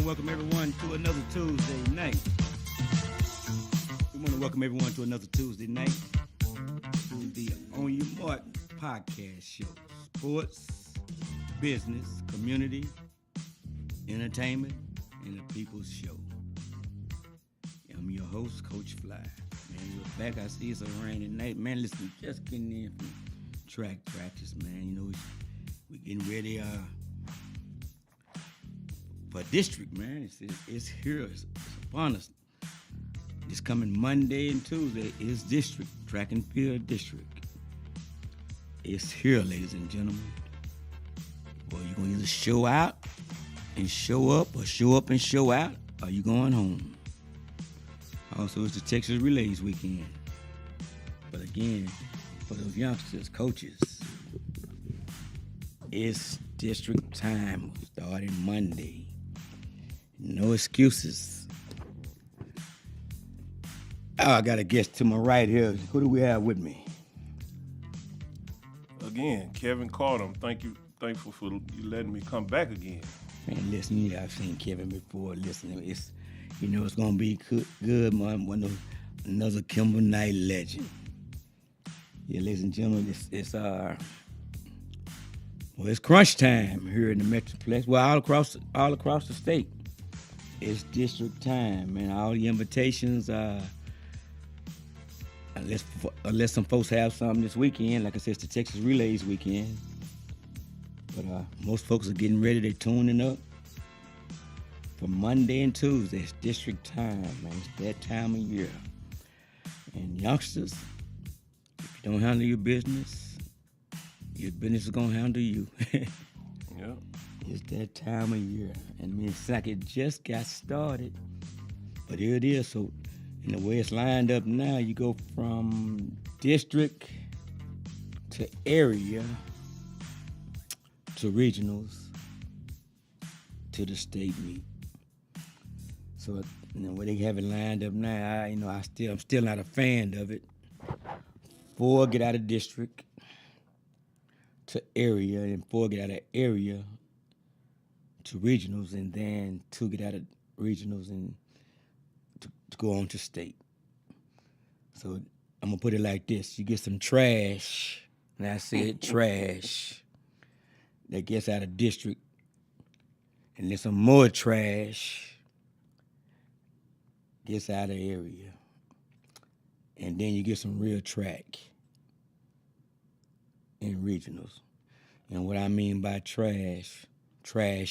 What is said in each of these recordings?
welcome everyone to another Tuesday night. We want to welcome everyone to another Tuesday night to the On Your Mark podcast show. Sports, business, community, entertainment, and the people's show. I'm your host, Coach Fly. Man, we're back. I see it's a rainy night. Man, listen, just getting in from track practice, man. You know, we're getting ready for district, man. It's here. It's upon us. This coming Monday and Tuesday is district, track and field district. It's here, ladies and gentlemen. Well, you're going to either show out and show up, or show up and show out, or you going home. Also, it's the Texas Relays weekend. But again, for those youngsters, coaches, it's district time starting Monday. No excuses. Oh, I got a guest to my right here. Who do we have with me? Again, Kevin Carter. Thankful for you letting me come back again. Man, listen, I've seen Kevin before. Listen, it's gonna be good, man. Another Kimball Knight legend. Yeah, ladies and gentlemen, it's crunch time here in the Metroplex. Well, all across the state, it's district time, man. All the invitations, unless some folks have something this weekend, like I said, it's the Texas Relays weekend. But most folks are getting ready. They're tuning up for Monday and Tuesday. It's district time, man. It's that time of year. And youngsters, if you don't handle your business is gonna handle you. Yeah. It's that time of year. And it's like it just got started. But here it is. So, in the way it's lined up now, you go from district to area to regionals to the state meet. So, where they have it lined up now, I'm still not a fan of it. 4 get out of district to area, and 4 get out of area to regionals, and then 2 get out of regionals and to go on to state. So I'm gonna put it like this: you get some trash, and I said trash, that gets out of district, and then some more trash gets out of area, and then you get some real track in regionals. And what I mean by trash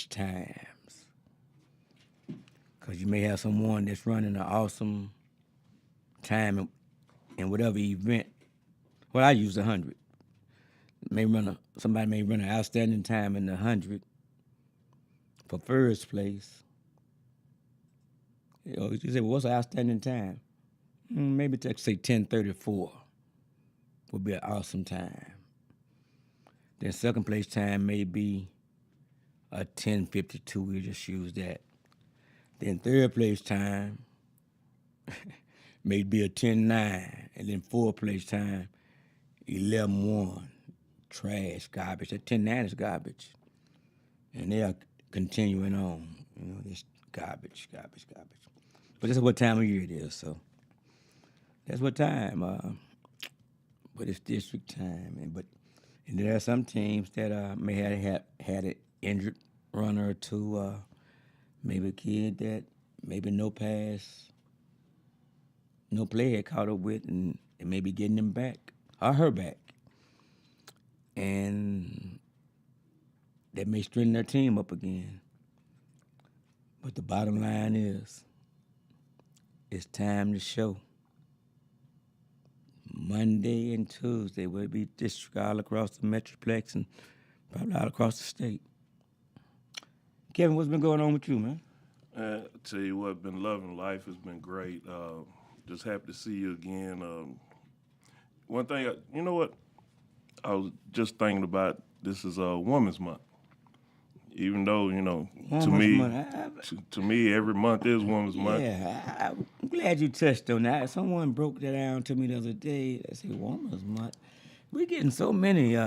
times. Because you may have someone that's running an awesome time in whatever event. Well, I use 100. Somebody may run an outstanding time in the 100 for first place. You say, well, what's an outstanding time? Maybe say 10:34 would be an awesome time. Then second place time may be a 10:52. We just use that. Then third place time may be a 10:09, and then fourth place time 11:01. Trash, garbage. That 10:09 is garbage, and they are continuing on. This garbage. But that's what time of year it is. So that's what time. But it's district time, and there are some teams that may have had an injured runner or two, maybe a kid that maybe no play had caught up with, and they may be getting him back or her back. And that may strengthen their team up again. But the bottom line is, it's time to show. Monday and Tuesday will be district all across the Metroplex and probably all across the state. Kevin, what's been going on with you, man? I tell you what, been loving life. It's been great. Just happy to see you again. One thing, you know what? I was just thinking about, this is Women's Month. Even though, to me, every month is Women's Month. Yeah, I'm glad you touched on that. Someone broke that down to me the other day. They said, Women's Month. We're getting so many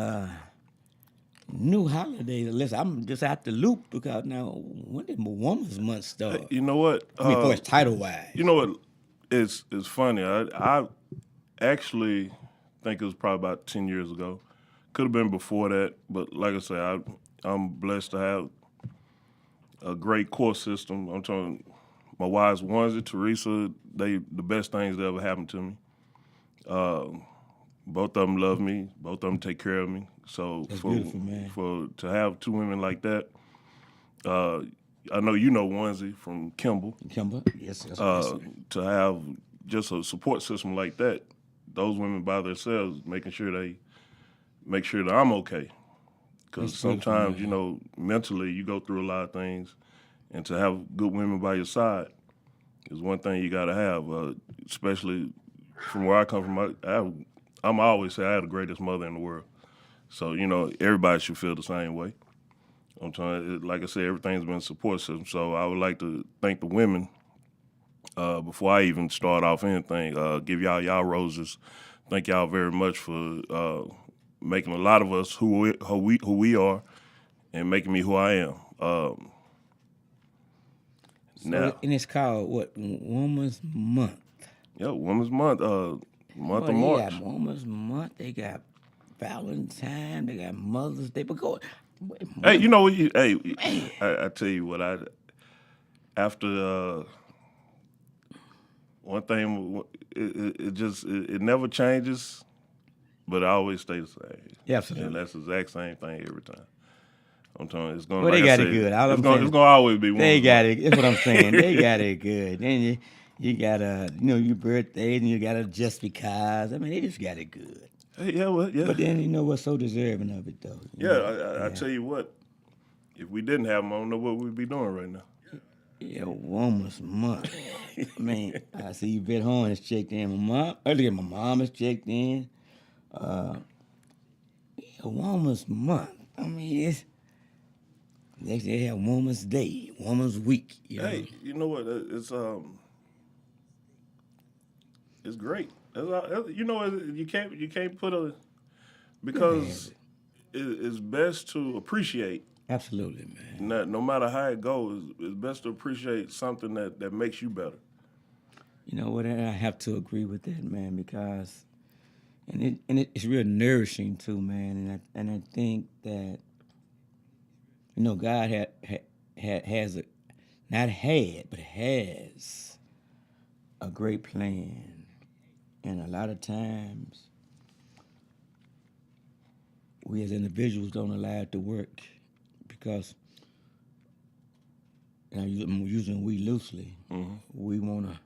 New holidays, unless I'm just out the loop because now when did Woman's Month start? You know what? I mean, for its title wise. You know what? It's funny. I actually think it was probably about 10 years ago. Could have been before that, but like I say, I'm blessed to have a great court system. I'm talking my wives, Onesie, Teresa, they the best things that ever happened to me. Both of them love me. Both of them take care of me. So That's beautiful, man. for to have two women like that, I know you know Onesie from Kimball. Kimber? Yes, yes. To have just a support system like that, those women by themselves, making sure they make sure that I'm okay. Because That's beautiful, sometimes, man. you know, mentally you go through a lot of things, and to have good women by your side is one thing you got to have. Especially from where I come from, I'm always say I had the greatest mother in the world. So you know, everybody should feel the same way. I'm trying, like I said, everything's been a support system. So I would like to thank the women before I even start off anything. Give y'all roses. Thank y'all very much for making a lot of us who we are, and making me who I am. Now, And it's called what? Woman's Month. yeah, Women's Month, month Boy, of they March. got Woman's Month. They got Valentine. They got Mother's Day. But go. Hey, you know what? I tell you what. After one thing, it never changes, but it always stays the same. Yeah, absolutely. And that's the exact same thing every time. I'm telling you, it's gonna. Well, like they I got it said, good. All it's I'm gonna, saying it's gonna always be one. They got it. That's what I'm saying. They got it good. Then you got your birthdays and you got a just because. I mean, they just got it good. Hey, yeah, well, yeah. But then you know what's so deserving of it though. You know? I tell you what. If we didn't have them, I don't know what we'd be doing right now. Yeah, Woman's Month. I mean, I see Yvette Horn is checked in. My mom is checked in. Woman's Month. I mean, it's next they have Woman's Day, Woman's Week. You know? Hey, you know what? It's great. You know, you can't put a because it's best to appreciate. Absolutely, man. No matter how it goes, it's best to appreciate something that makes you better. You know what? I have to agree with that, man, because it's real nourishing too, man. And I think that God has a great plan, and a lot of times we as individuals don't allow it to work because. And I'm using we loosely. Mm-hmm. We want to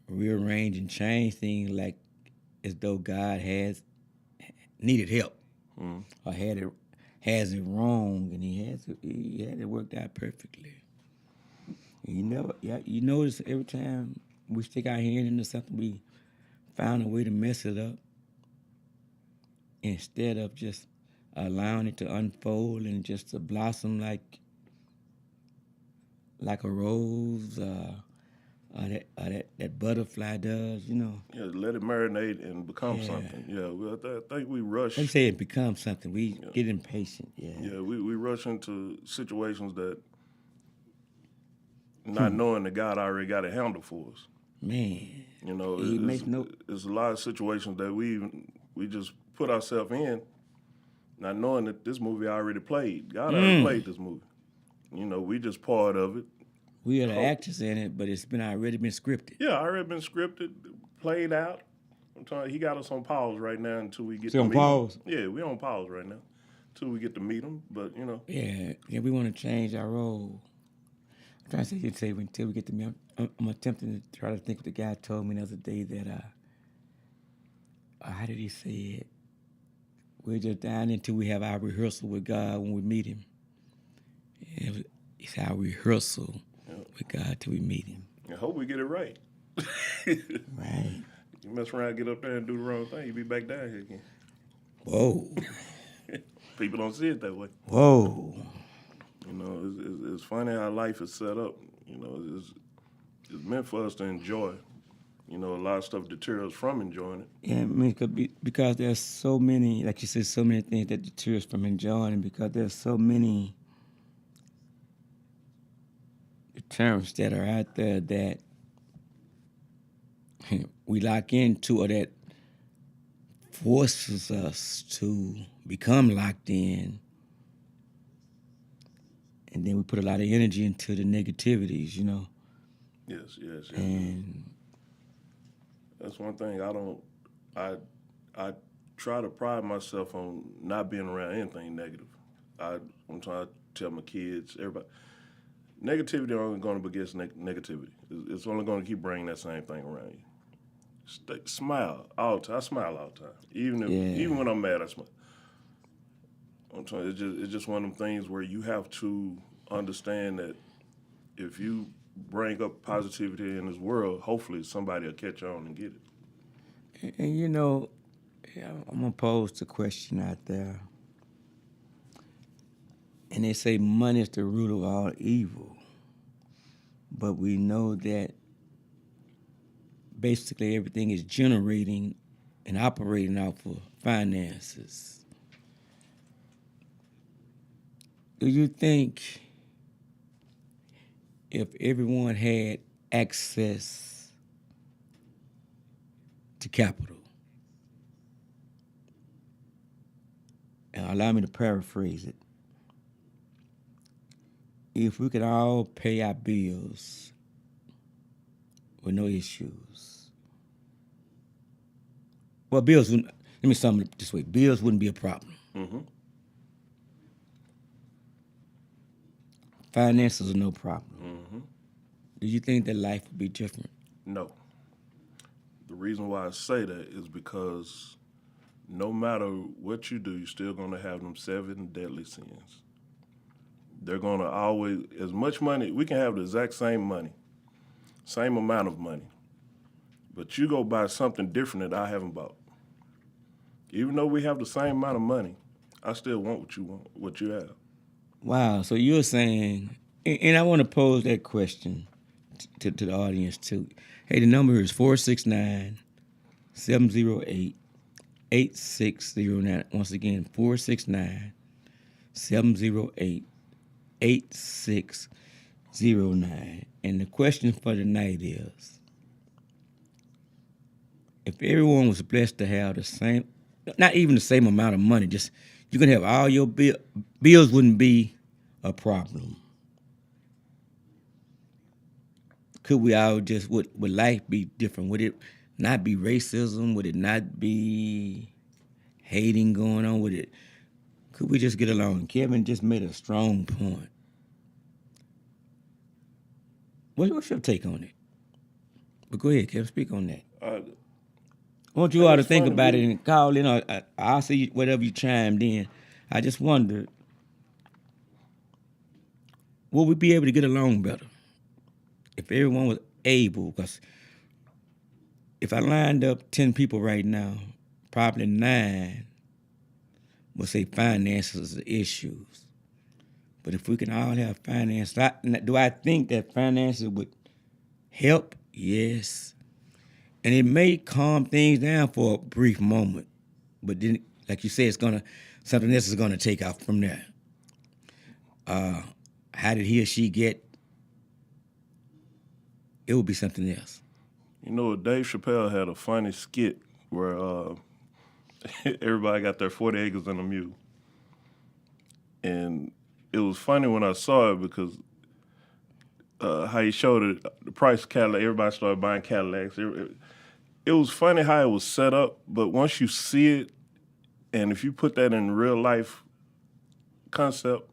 rearrange and change things like as though God has needed help or has it wrong, and he had it worked out perfectly. You notice every time we stick our hand into something, we found a way to mess it up instead of just allowing it to unfold and just to blossom like a rose, that butterfly does, Yeah, let it marinate and become something. Yeah, I think we rush. They say it becomes something. We get impatient. Yeah. Yeah, we rush into situations that not knowing that God already got it handled for us. Man. You know, There's a lot of situations that we just put ourselves in, not knowing that this movie already played. God already played this movie. You know, we just part of it. We are the actors in it, but it's already been scripted. Yeah, already been scripted, played out. I'm telling you, he got us on pause right now until we get to meet pause? him. Yeah, we're on pause right now until we get to meet him. But you know. Yeah, we want to change our role. I'm trying to say until we get to meet him. I'm attempting to try to think what the guy told me the other day that how did he say it? We're just down until we have our rehearsal with God when we meet him. It's our rehearsal with God till we meet him. I hope we get it right. Right. You mess around, get up there and do the wrong thing, you be back down here again. Whoa. People don't see it that way. Whoa. You know, it's funny how life is set up. You know, it's meant for us to enjoy. You know, a lot of stuff deters us from enjoying it. Yeah, I mean, because there's so many, like you said, so many things that deter us from enjoying it, because there's so many terms that are out there that we lock into, or that forces us to become locked in, and then we put a lot of energy into the negativities, you know. Yes. And That's one thing I try to pride myself on not being around anything negative. I'm trying to tell my kids, everybody, negativity only going to beget negativity. It's only going to keep bringing that same thing around you. Smile all the time. I smile all the time, even when I'm mad. I smile. I'm trying. It's just one of them things where you have to understand that if you bring up positivity in this world, hopefully somebody will catch on and get it. And you know, I'm gonna pose the question out there, and they say money is the root of all evil, but we know that basically everything is generating and operating off of finances. Do you think if everyone had access to capital, and allow me to paraphrase it, if we could all pay our bills with no issues, well, bills wouldn't, let me sum it this way, bills wouldn't be a problem. Mm-hmm. Finances are no problem. Mm-hmm. Do you think that life would be different? No. The reason why I say that is because no matter what you do, you're still going to have them 7 deadly sins. They're going to always, as much money, we can have the exact same money, same amount of money, but you go buy something different that I haven't bought. Even though we have the same amount of money, I still want what you want, what you have. Wow, so you're saying, and I want to pose that question to the audience too. Hey, the number is 469-708-8609. Once again, 469-708-8609. And the question for tonight is, if everyone was blessed to have the same, not even the same amount of money, just you can have all your bills wouldn't be a problem. Could we all just, would life be different? Would it not be racism? Would it not be hating going on? Could we just get along? Kevin just made a strong point. What's your take on it? But go ahead, Kevin, speak on that. I want you all to think about it and call in. I'll see whatever you chimed in. I just wondered, will we be able to get along better if everyone was able? Because if I lined up 10 people right now, probably 9 would say finances are issues. But if we can all have finances, do I think that finances would help? Yes. And it may calm things down for a brief moment, but then, like you said, something else is gonna take off from there. How did he or she get? It would be something else. You know, Dave Chappelle had a funny skit where everybody got their 40 acres and a mule. And it was funny when I saw it because how he showed it, the price of Cadillac, everybody started buying Cadillacs. It was funny how it was set up, but once you see it, and if you put that in real life concept,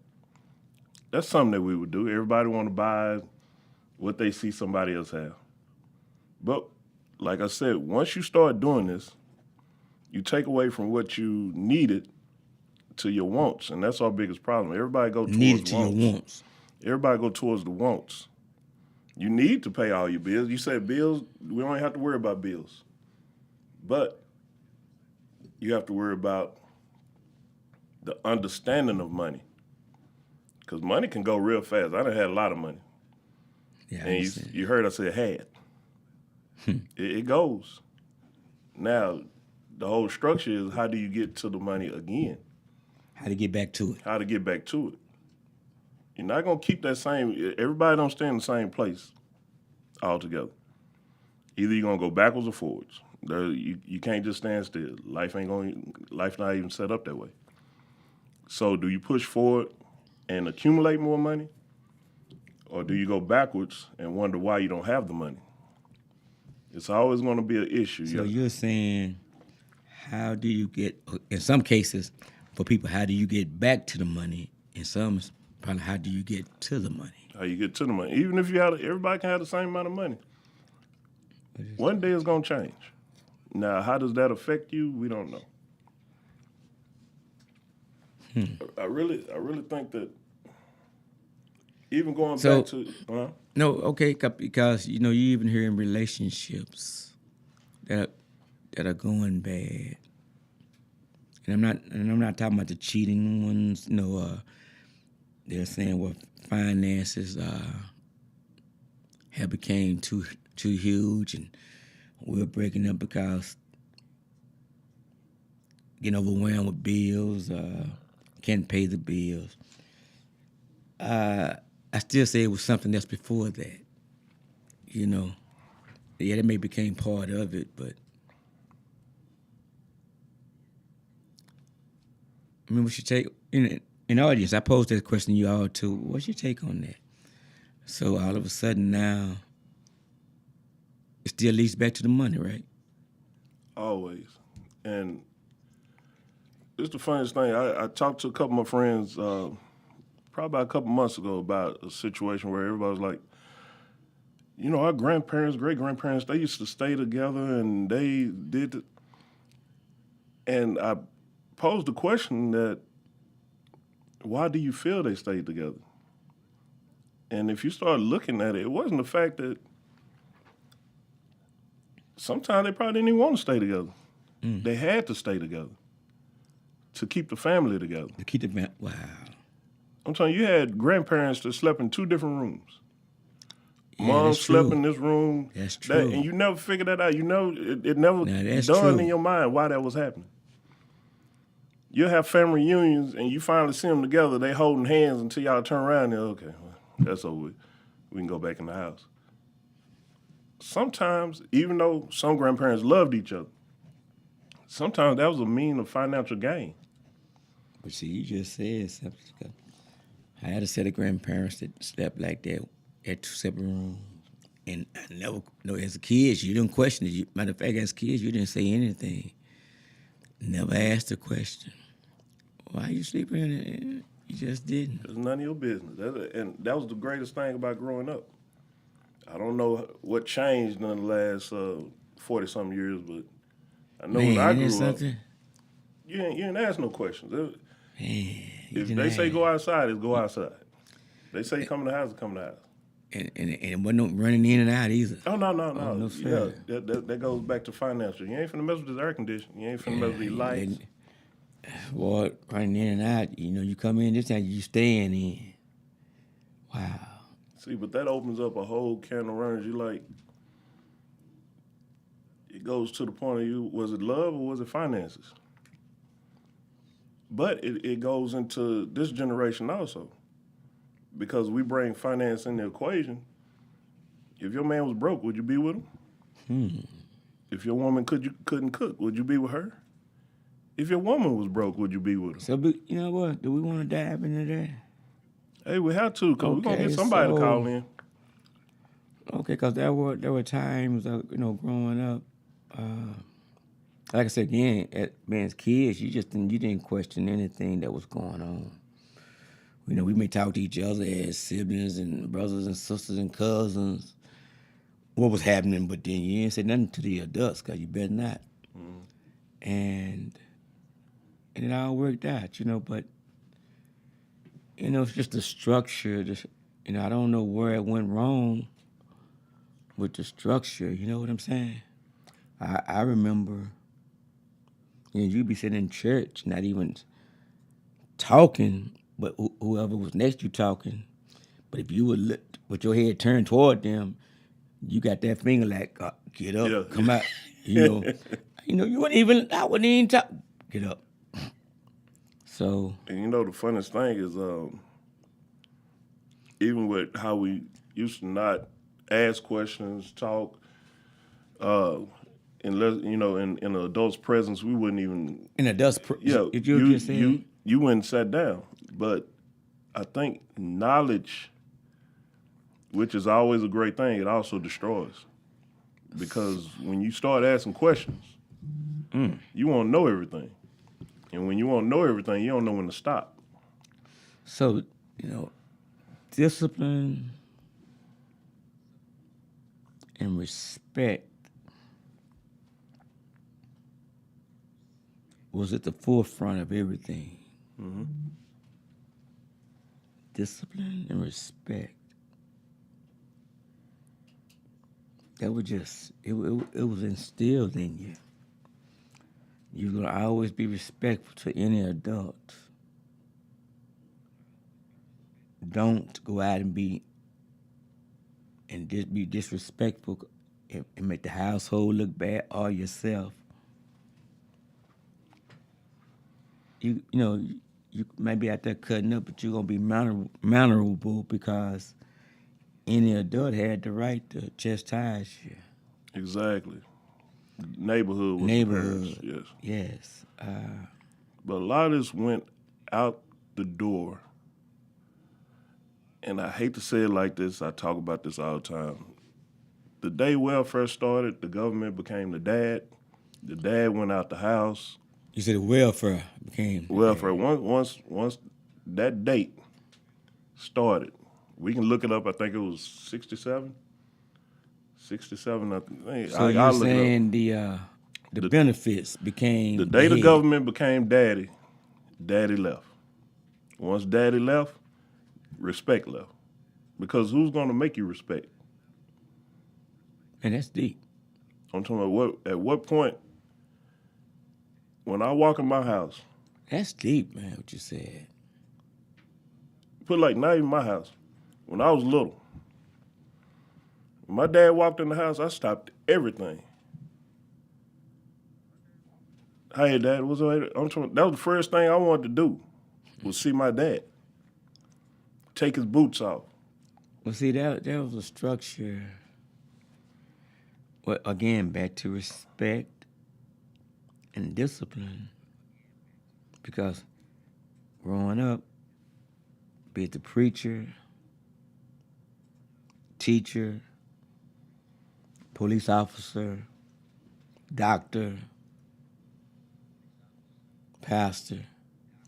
that's something that we would do. Everybody want to buy what they see somebody else have. But like I said, once you start doing this, you take away from what you needed to your wants, and that's our biggest problem. Everybody go towards Needed to wants. your wants. Everybody go towards the wants. You need to pay all your bills. You say bills, we don't have to worry about bills. But you have to worry about the understanding of money. Because money can go real fast. I done had a lot of money. Yeah, And you heard I say had. It goes. Now, the whole structure is how do you get to the money again? How to get back to it? How to get back to it. You're not gonna keep that same. Everybody don't stay in the same place altogether. Either you're gonna go backwards or forwards. You can't just stand still. Life not even set up that way. So do you push forward and accumulate more money, or do you go backwards and wonder why you don't have the money? It's always going to be an issue. So you're saying, how do you get? In some cases, for people, how do you get back to the money? In some, it's probably how do you get to the money? How you get to the money? Even if everybody can have the same amount of money. One day it's going to change. Now, how does that affect you? We don't know. I really think that even going back to no, okay, because you even hear in relationships that are going bad, and I'm not talking about the cheating ones. They're saying well finances have became too huge, and we're breaking up because getting overwhelmed with bills, can't pay the bills. I still say it was something that's before that. Yeah, that may became part of it, but I mean, what's your take? In the audience, I posed that question to you all too. What's your take on that? So all of a sudden now, it still leads back to the money, right? Always. And it's the funniest thing. I talked to a couple of my friends probably about a couple months ago about a situation where everybody was like, our grandparents, great-grandparents, they used to stay together and they did it. And I posed the question that, why do you feel they stayed together? And if you start looking at it, it wasn't the fact that sometimes they probably didn't even want to stay together. They had to stay together to keep the family together. To keep the family, wow. I'm telling you, you had grandparents that slept in 2 different rooms. Yeah, Mom that's slept true. in this room. That's true. And you never figured that out. It never dawned true. in your mind why that was happening. You'll have family reunions and you finally see them together. They holding hands until y'all turn around and okay, well, that's over with. We can go back in the house. Sometimes, even though some grandparents loved each other, sometimes that was a mean of financial gain. But see, you just said something. I had a set of grandparents that slept like that at 2 separate rooms. And I never, as a kid, you didn't question it. Matter of fact, as kids, you didn't say anything. Never asked a question. Why are you sleeping in it? You just didn't. It's none of your business. And that was the greatest thing about growing up. I don't know what changed in the last 40-something years, but I know when I grew up, you ain't ask no questions. If they say go outside, it's go outside. They say come in the house, come in the house. And it wasn't no running in and out either. Oh, no. no Yeah, that goes back to financial. You ain't finna mess with this air conditioning. You ain't finna mess with these lights. Well, running in and out, you come in this time, you staying in. Wow. See, but that opens up a whole can of worms. It goes to the point of was it love or was it finances? But it goes into this generation also. Because we bring finance in the equation. If your man was broke, would you be with him? If your woman couldn't cook, would you be with her? If your woman was broke, would you be with her? So, you know what? Do we want to dive into that? Hey, we have to, because we're going to get somebody to call in. Okay, because there were times, growing up, like I said again, as kids, you didn't question anything that was going on. We may talk to each other as siblings and brothers and sisters and cousins, what was happening, but then you didn't say nothing to the adults because you better not. And it all worked out, but, it's just the structure. I don't know where it went wrong with the structure, you know what I'm saying? I remember, you'd be sitting in church, not even talking, but whoever was next to you talking. But if you would look with your head turned toward them, you got that finger like Get up, Yeah. come out. You know, I wouldn't even talk. Get up. So And you know the funniest thing is, even with how we used to not ask questions, talk, unless in an adult's presence, we wouldn't even. in a dust, Yeah, if you just said, you went and sat down. But I think knowledge, which is always a great thing, it also destroys. Because when you start asking questions, you won't know everything. And when you won't know everything, you don't know when to stop. so discipline and respect was at the forefront of everything. Discipline and respect. That was just it was instilled in you. You're gonna always be respectful to any adult. Don't go out and be disrespectful and make the household look bad or yourself. You may be out there cutting up, but you're gonna be mannerable because any adult had the right to chastise you. Exactly. Neighborhood was Neighborhood. the parents, yes. Yes. But a lot of this went out the door. And I hate to say it like this, I talk about this all the time. The day welfare started, the government became the dad. The dad went out the house. You said welfare became Welfare. Once that date started, we can look it up. I think it was 67. 67. I think. So you're saying the benefits became the day the head. government became daddy, daddy left. Once daddy left, respect left. Because who's going to make you respect? Man, that's deep. I'm talking about at what point, when I walk in my house, That's deep, man, what you said. put like not even my house, when I was little, when my dad walked in the house, I stopped everything. Hey, Dad, what's up? I'm talking, that was the first thing I wanted to do, was see my dad. Take his boots off. Well, see, that was a structure. Well, again, back to respect and discipline. Because growing up, be it the preacher, teacher, police officer, doctor, pastor,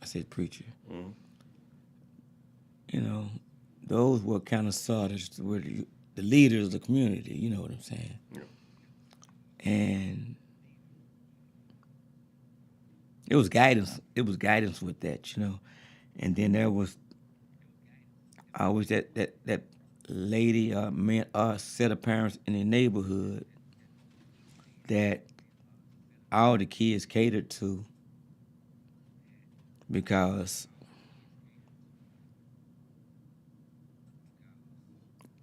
I said preacher. Mm-hmm. Those were kind of sort of were the leaders of the community, you know what I'm saying? Yeah. And it was guidance with that, And then there was always that lady man set of parents in the neighborhood that all the kids catered to, because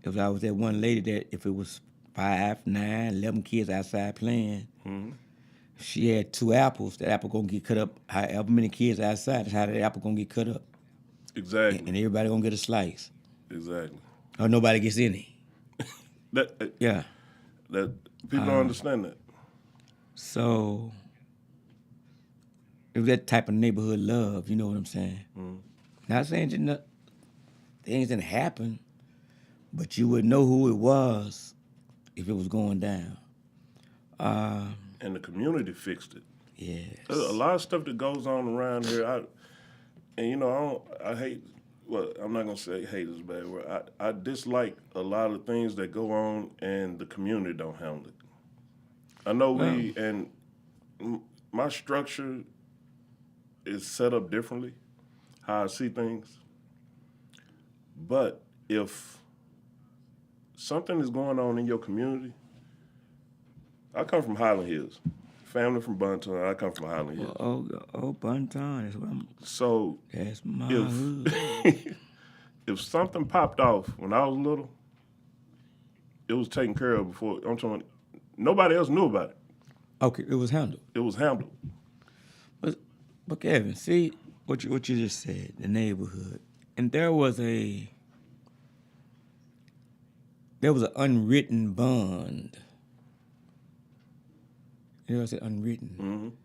if I was that one lady that if it was 5, 9, 11 kids outside playing, if she had 2 apples, that apple gonna get cut up. However many kids outside, that's how that apple gonna get cut up. Exactly. And everybody gonna get a slice. Exactly. Or nobody gets any. Yeah. That people don't understand that. So it was that type of neighborhood love, you know what I'm saying? Not saying that things didn't happen, but you would know who it was if it was going down. And the community fixed it. Yes. There's a lot of stuff that goes on around here. I hate. Well, I'm not gonna say hate is a bad word. I dislike a lot of things that go on and the community don't handle it. I know my structure is set up differently, how I see things. But if something is going on in your community, I come from Highland Hills. Family from Bonton. I come from Highland Hills. Oh, Bonton. That's what I'm. So That's my hood. if something popped off when I was little, it was taken care of before. I'm talking Nobody else knew about it. Okay, it was handled. It was handled. But Kevin, see what you just said, the neighborhood, and there was an unwritten bond. There was an unwritten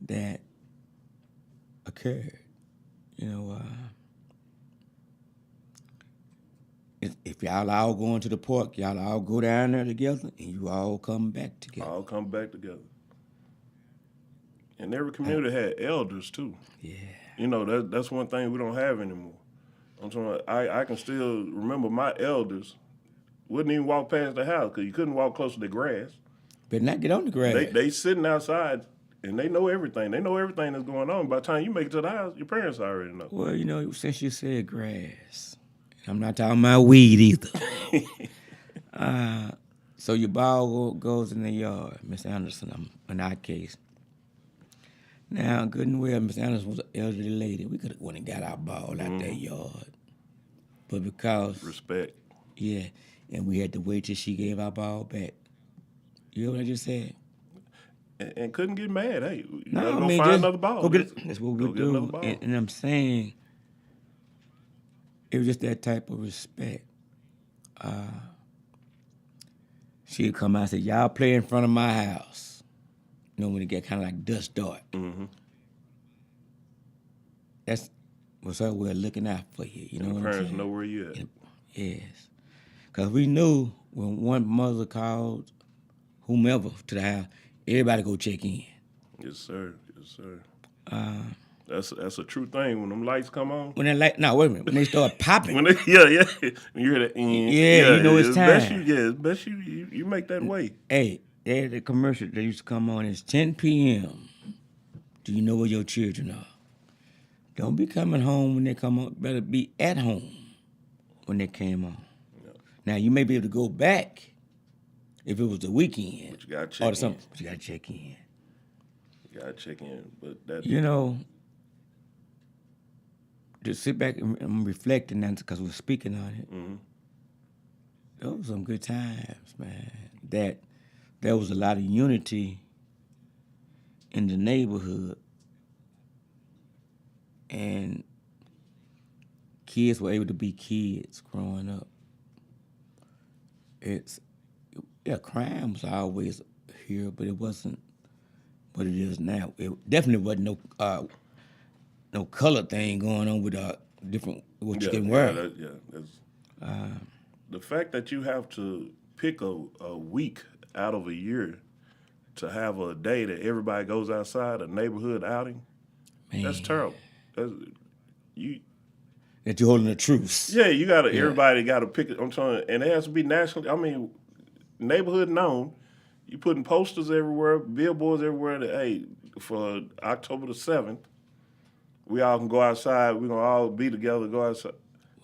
that occurred. You know, if y'all all going to the park, y'all all go down there together, and you all come back together. All come back together. And every community had elders too. Yeah. You know, that's one thing we don't have anymore. I'm talking about, I can still remember my elders wouldn't even walk past the house because you couldn't walk close to the grass. Better not get on the grass. They sitting outside and they know everything. They know everything that's going on. By the time you make it to the house, your parents already know. Well, you know, since you said grass, I'm not talking about weed either. So your ball goes in the yard, Miss Anderson, in our case. Now, good and well, Miss Anderson was an elderly lady. We could have went and got our ball out that yard. But because... Respect. Yeah, and we had to wait till she gave our ball back. You know what I just said? And couldn't get mad. Hey, you No, gotta I go mean, find just another ball. go get it. That's what we Go get another do. ball. And I'm saying it was just that type of respect. She'd come out and say, y'all play in front of my house. You know, when it get kind of like dusk dark. Mm-hmm. That was her way of looking out for you. You know And what the I'm parents saying? know where you at. Yes. Because we knew when one mother called whomever to the house, everybody go check in. Yes, sir. Yes, sir. That's a true thing. When them lights come on. When they like, no, wait a minute. When they start popping, When they, yeah. When you hear that, Yeah, you know it's best time. it's best you make that way. hey, they had the commercial that used to come on. It's 10 p.m. Do you know where your children are? Don't be coming home when they come on. Better be at home when they came on. Yeah. Now, you may be able to go back if it was the weekend. But you gotta or check in. something. But you got to check in. You gotta check in. But that You know, to sit back and reflect on that because we're speaking on it. Mhm. Those were some good times, man. That there was a lot of unity in the neighborhood, and kids were able to be kids growing up. Crime was always here, but it wasn't what it is now. It definitely wasn't no color thing going on with different what you can wear. The fact that you have to pick a week out of a year to have a day that everybody goes outside, a neighborhood outing, that's Man, terrible. That you're holding a truce. Yeah, you gotta. Everybody gotta pick it. I'm telling you, and it has to be nationally. I mean, neighborhood known. You putting posters everywhere, billboards everywhere. That hey, for October the 7th, we all can go outside. We're gonna all be together. Go outside.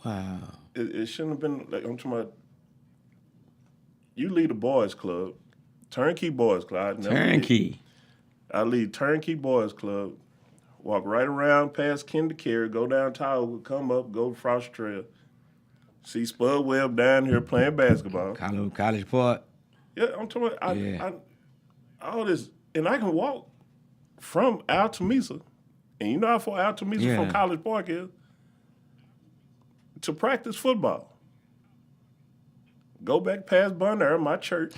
Wow. It shouldn't have been like I'm talking about. You lead a boys club, Turnkey Boys Club. Turnkey. I lead Turnkey Boys Club. Walk right around past Kinder Care, go down Tower, come up, go to Frost Trail. See Spud Webb down here playing basketball. College Park. Yeah, I'm talking about all this. And I can walk from Altamisa, and you know how far Altamisa from College Park is, to practice football. Go back past Bonaire, my church.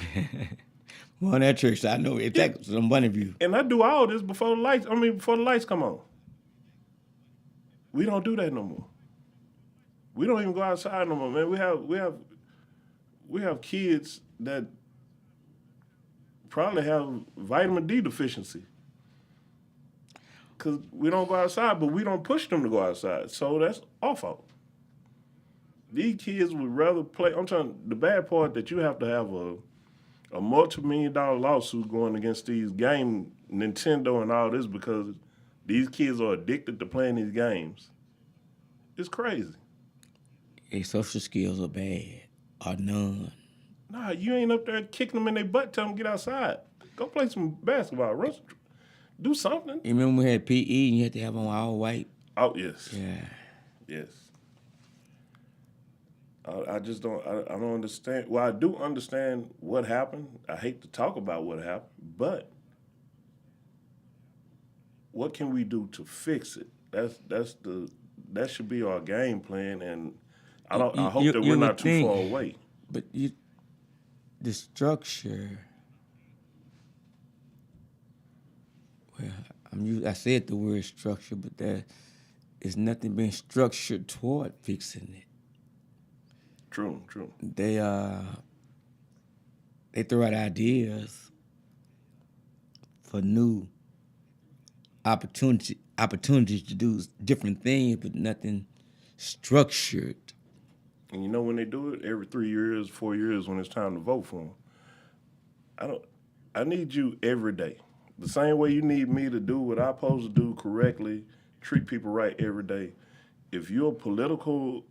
Well, that church, I know it takes some money of you. And I do all this before the lights come on. We don't do that no more. We don't even go outside no more, man. We have kids that probably have vitamin D deficiency. Because we don't go outside, but we don't push them to go outside. So that's our fault. These kids would rather play. I'm telling you, the bad part that you have to have a multi-million-dollar lawsuit going against these game, Nintendo and all this, because these kids are addicted to playing these games. It's crazy. Their social skills are bad or none. Nah, you ain't up there kicking them in their butt, telling them to get outside. Go play some basketball. Do something. You remember when we had PE and you had to have on all white? Oh, yes. Yeah. Yes. I just don't. I don't understand. Well, I do understand what happened. I hate to talk about what happened, but what can we do to fix it? That should be our game plan, and I You, don't. I you, hope you that we're you not would too far think, away. but the structure. Well, I said the word structure, but there is nothing being structured toward fixing it. True, true. They throw out ideas for new opportunities to do different things, but nothing structured. And you know when they do it every 3 years, 4 years when it's time to vote for them. I don't. I need you every day. The same way you need me to do what I'm supposed to do correctly, treat people right every day. If you're a political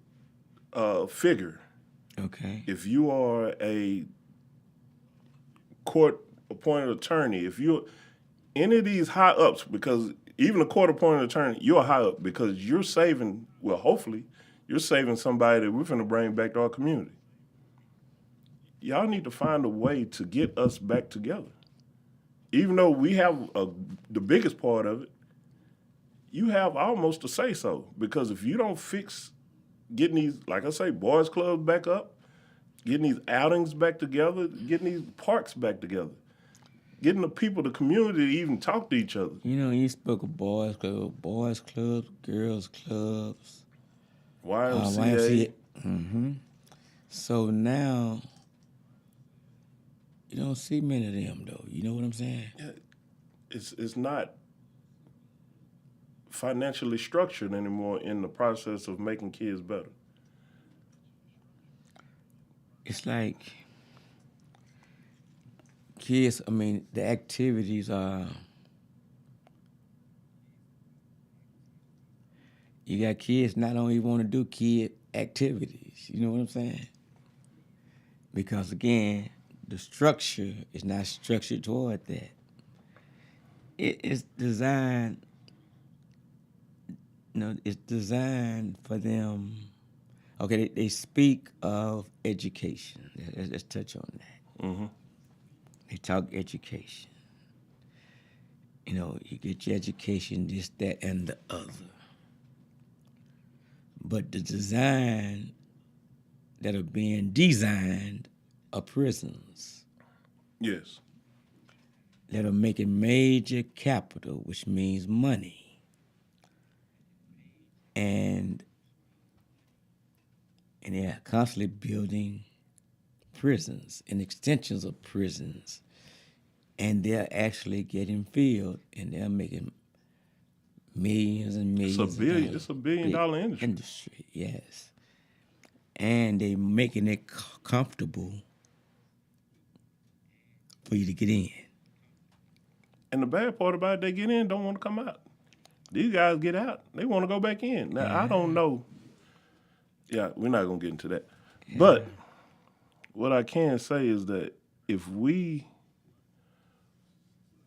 figure, Okay. if you are a court appointed attorney, if you're any of these high ups, because even a court appointed attorney, you're a high up because you're saving, well, hopefully, you're saving somebody that we're going to bring back to our community. Y'all need to find a way to get us back together. Even though we have the biggest part of it, you have almost a say so. Because if you don't fix getting these, like I say, boys clubs back up, getting these outings back together, getting these parks back together, getting the people, the community to even talk to each other. You know, you spoke of boys clubs, girls clubs, YMCA. YMCA. So now you don't see many of them though. You know what I'm saying? It's not financially structured anymore in the process of making kids better. It's like kids. I mean, the activities are. You got kids not only want to do kid activities. You know what I'm saying? Because again, the structure is not structured toward that. It is designed. It's designed for them. Okay, they speak of education. Let's touch on that. Mm-hmm. They talk education. You get your education, this, that, and the other. But the design that are being designed are prisons Yes. that are making major capital, which means money. And they're constantly building prisons and extensions of prisons. And they're actually getting filled, and they're making millions and millions of dollars. It's a billion-dollar industry. Industry, yes. And they making it comfortable for you to get in. And the bad part about it, they get in, don't want to come out. These guys get out, they want to go back in. Now, I don't know. Yeah, we're not going to get into that. Yeah. But what I can say is that if we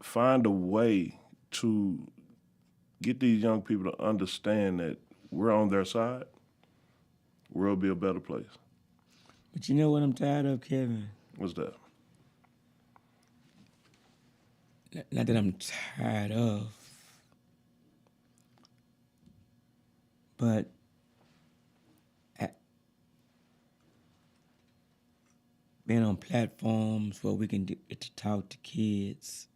find a way to get these young people to understand that we're on their side, the world will be a better place. But you know what I'm tired of, Kevin? What's that? Not that I'm tired of, but being on platforms where we can get to talk to kids,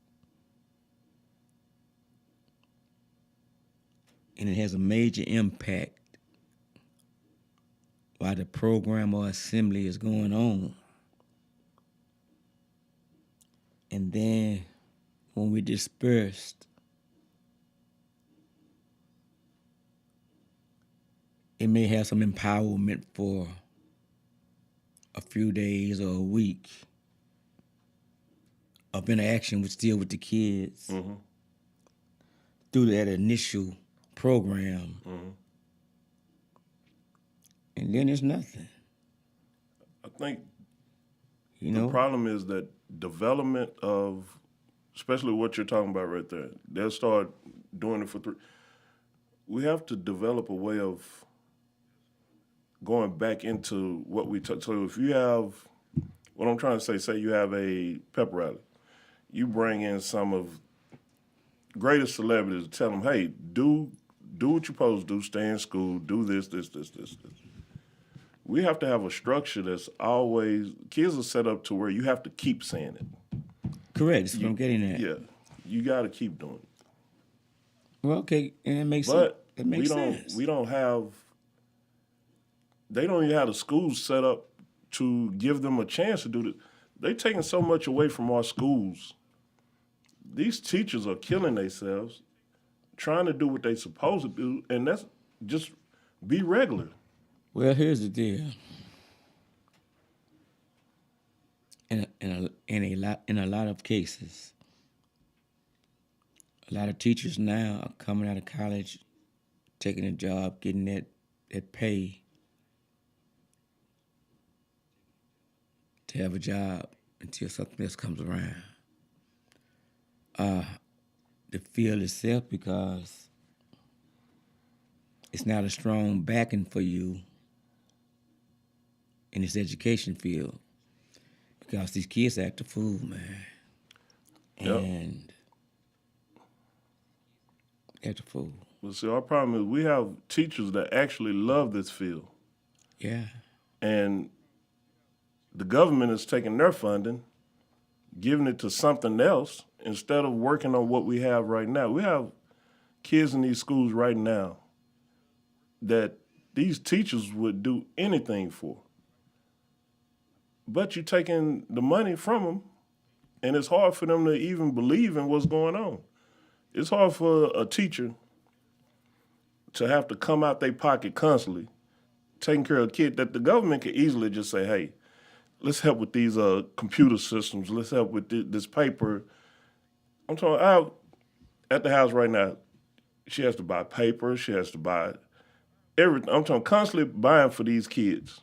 and it has a major impact while the program or assembly is going on. And then when we dispersed, it may have some empowerment for a few days or a week of interaction with the kids through that initial program. And then it's nothing. I think the problem is that development of, especially what you're talking about right there, they'll start doing it for 3. We have to develop a way of going back into what we took. So if you have, what I'm trying to say you have a pep rally, you bring in some of greatest celebrities to tell them, hey, do what you're supposed to do, stay in school, do this. We have to have a structure that's always, kids are set up to where you have to keep saying it. Correct. That's what I'm getting at. Yeah, you got to keep doing it. Well, okay, and it makes sense. But It makes sense. we don't have, they don't even have the schools set up to give them a chance to do this. They're taking so much away from our schools. These teachers are killing themselves trying to do what they're supposed to do, and that's just be regular. Well, here's the deal. In a lot of cases, a lot of teachers now are coming out of college, taking a job, getting that pay to have a job until something else comes around. The field itself, because it's not a strong backing for you in this education field, because these kids act a fool, man. Yep. And act a fool. Well, see, our problem is we have teachers that actually love this field, Yeah. and the government is taking their funding, giving it to something else instead of working on what we have right now. We have kids in these schools right now that these teachers would do anything for. But you're taking the money from them, and it's hard for them to even believe in what's going on. It's hard for a teacher to have to come out their pocket constantly, taking care of a kid that the government could easily just say, hey, let's help with these computer systems. Let's help with this paper. I'm talking out at the house right now. She has to buy paper. She has to buy everything. I'm talking constantly buying for these kids.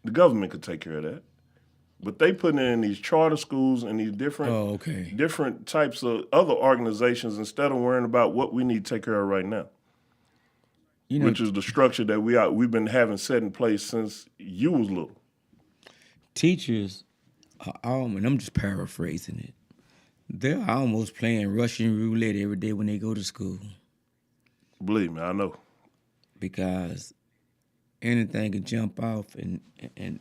The government could take care of that. But they putting it in these charter schools and these different types of other organizations instead of worrying about what we need to take care of right now. You know, which is the structure that we've been having set in place since you was little. Teachers are and I'm just paraphrasing it, they're almost playing Russian roulette every day when they go to school. Believe me, I know. Because anything can jump off, and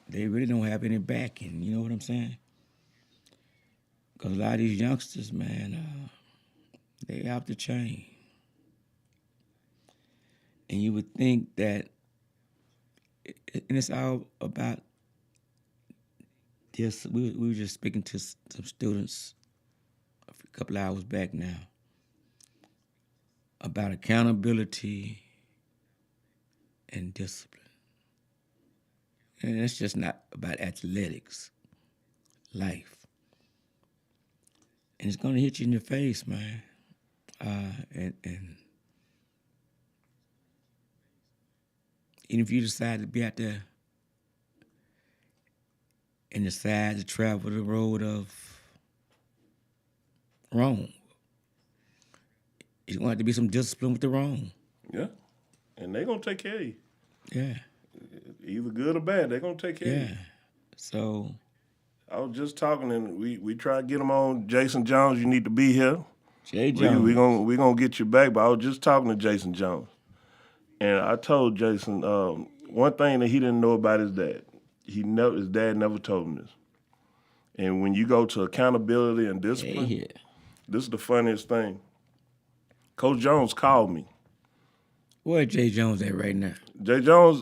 they really don't have any backing. You know what I'm saying? Because a lot of these youngsters, man, they off the chain. And you would think that, and it's all about this. We were just speaking to some students a couple hours back now about accountability and discipline. And it's just not about athletics, life. And it's going to hit you in your face, man. And even if you decide to be out there and decide to travel the road of wrong, it's going to have to be some discipline with the wrong. Yeah. And they're going to take care of you. Yeah. Either good or bad, they're going to take care of you. Yeah. So I was just talking, and we try to get him on. Jason Jones, you need to be here. Jay Jones. We're gonna get you back, but I was just talking to Jason Jones. And I told Jason one thing that he didn't know about his dad. His dad never told him this. And when you go to accountability and discipline, this is the funniest thing. Coach Jones called me. Where Jay Jones at right now? Jay Jones,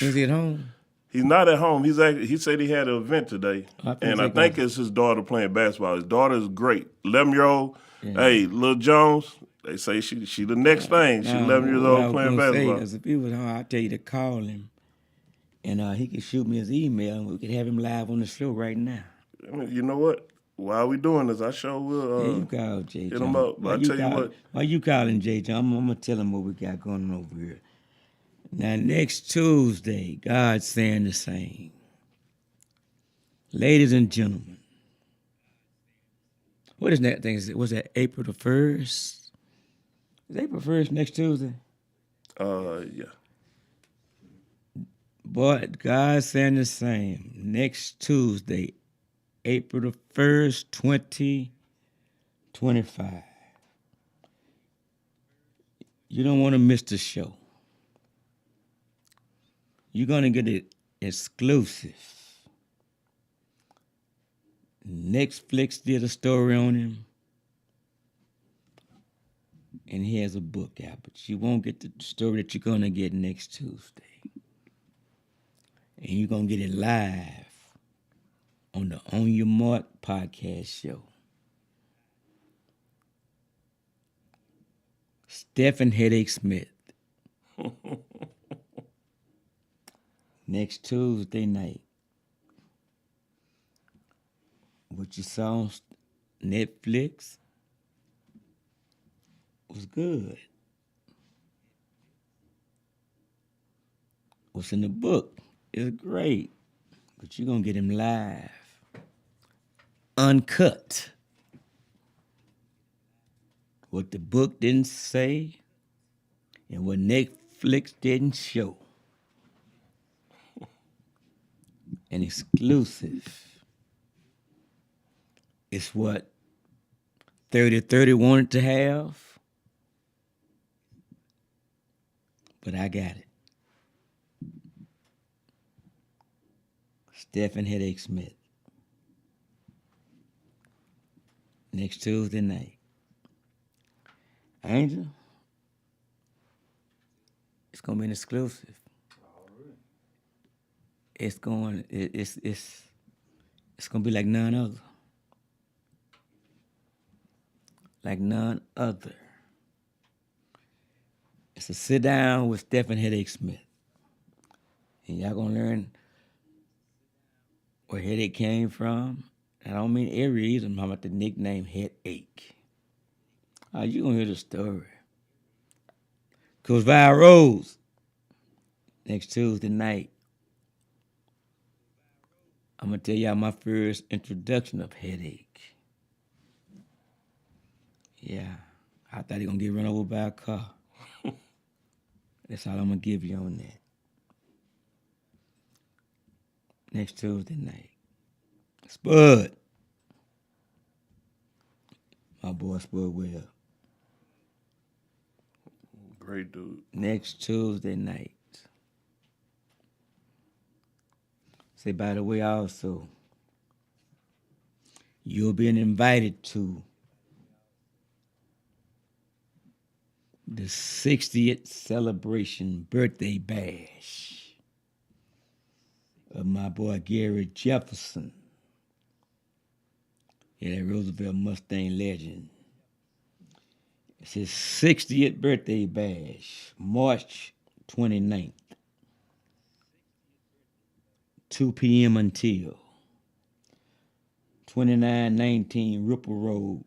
is he at home? He's not at home. He said he had an event today, I think it's his daughter playing basketball. His daughter is great, 11-year-old. Yeah. Hey, Lil Jones. They say she the next thing. She's 11 years old playing basketball. Because if he was home, I'd tell you to call him, and he could shoot me his email, and we could have him live on the show right now. I mean, you know what? While we doing this, I sure will. Yeah, you call Jay hit him up. I tell you what. Why you calling Jay Jones? I'm gonna tell him what we got going on over here. Now next Tuesday, God's saying the same. Ladies and gentlemen, what is that thing? Was that April the 1st? Is April 1st next Tuesday? Yeah. But God saying the same. Next Tuesday, April the 1st, 2025. You don't want to miss the show. You're going to get it exclusive. Netflix did a story on him, and he has a book out, but you won't get the story that you're going to get next Tuesday. And you're going to get it live on the On Your Mark podcast show. Stephen Headache Smith. Next Tuesday night. What you saw on Netflix was good. What's in the book is great. But you're going to get him live. Uncut. What the book didn't say and what Netflix didn't show. An exclusive. It's what 30-30 wanted to have, but I got it. Stephen Headache Smith. Next Tuesday night. Angel, it's gonna be an exclusive. It's gonna be like none other. Like none other. It's a sit down with Stephen Headache Smith. And y'all gonna learn where headache came from. I don't mean every reason, I'm talking about the nickname Headache. You gonna hear the story. Coach Vi Rose, next Tuesday night. I'm gonna tell y'all my first introduction of Headache. Yeah, I thought he gonna get run over by a car. That's all I'm gonna give you on that. Next Tuesday night. Spud. My boy Spud Webb. Great dude. Next Tuesday night. Say, by the way, also, you're being invited to the 60th celebration birthday bash of my boy Gary Jefferson. Yeah, that Roosevelt Mustang legend. It's his 60th birthday bash, March 29th, 2 p.m. until 2919 Ripple Road,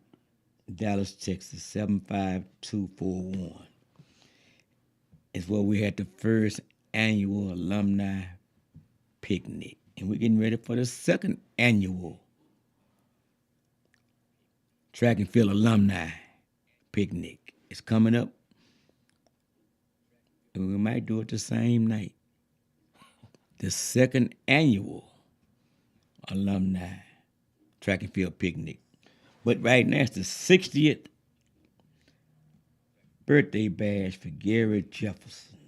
Dallas, Texas, 75241. It's where we had the first annual alumni picnic. And we're getting ready for the second annual track and field alumni picnic. It's coming up. And we might do it the same night. The second annual alumni track and field picnic. But right now it's the 60th birthday bash for Gary Jefferson.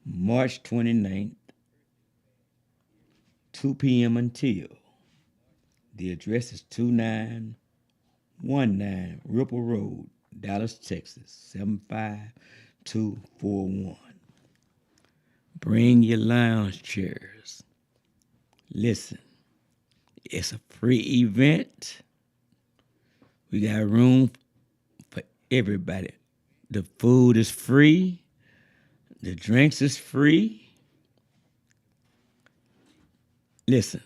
March 29th, 2 p.m. until. The address is 2919 Ripple Road, Dallas, Texas, 75241. Bring your lounge chairs. Listen, it's a free event. We got room for everybody. The food is free. The drinks is free. Listen,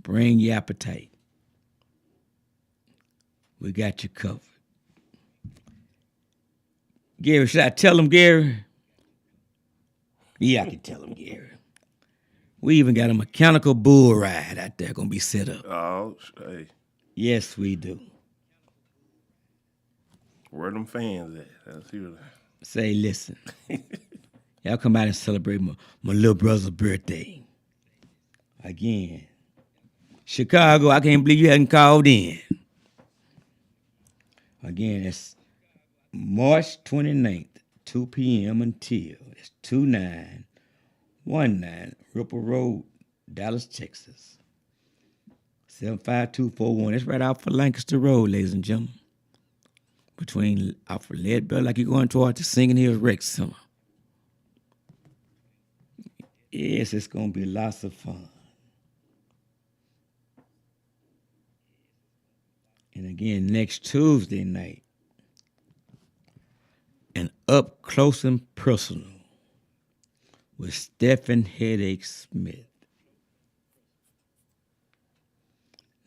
bring your appetite. We got you covered. Gary, should I tell him, Gary? Yeah, I can tell him, Gary. We even got a mechanical bull ride out there gonna be set up. Oh, hey. Yes, we do. Where them fans at? Let's hear that. Say, listen. Y'all come out and celebrate my little brother's birthday. Again. Chicago, I can't believe you hadn't called in. Again, it's March 29th, 2 p.m. until it's 2919 Ripple Road, Dallas, Texas. 75241. It's right out for Lancaster Road, ladies and gentlemen. Between out for Leadbelt, like you're going toward the Singing Hills Rec Center. Yes, it's going to be lots of fun. And again, next Tuesday night, an up close and personal with Stephen Headache Smith.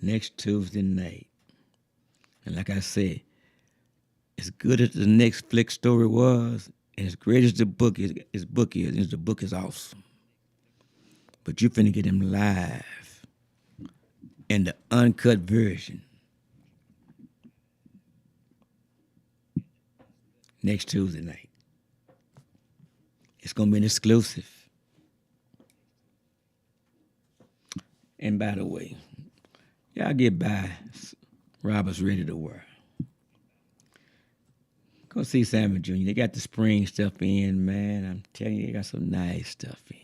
Next Tuesday night. And like I said, as good as the next flick story was, and as great as the book is, the book is awesome. But you finna get him live in the uncut version. Next Tuesday night. It's going to be an exclusive. And by the way, y'all get by Robert's Ready to Wear. Go see Sammy Jr. They got the spring stuff in, man. I'm telling you, they got some nice stuff in.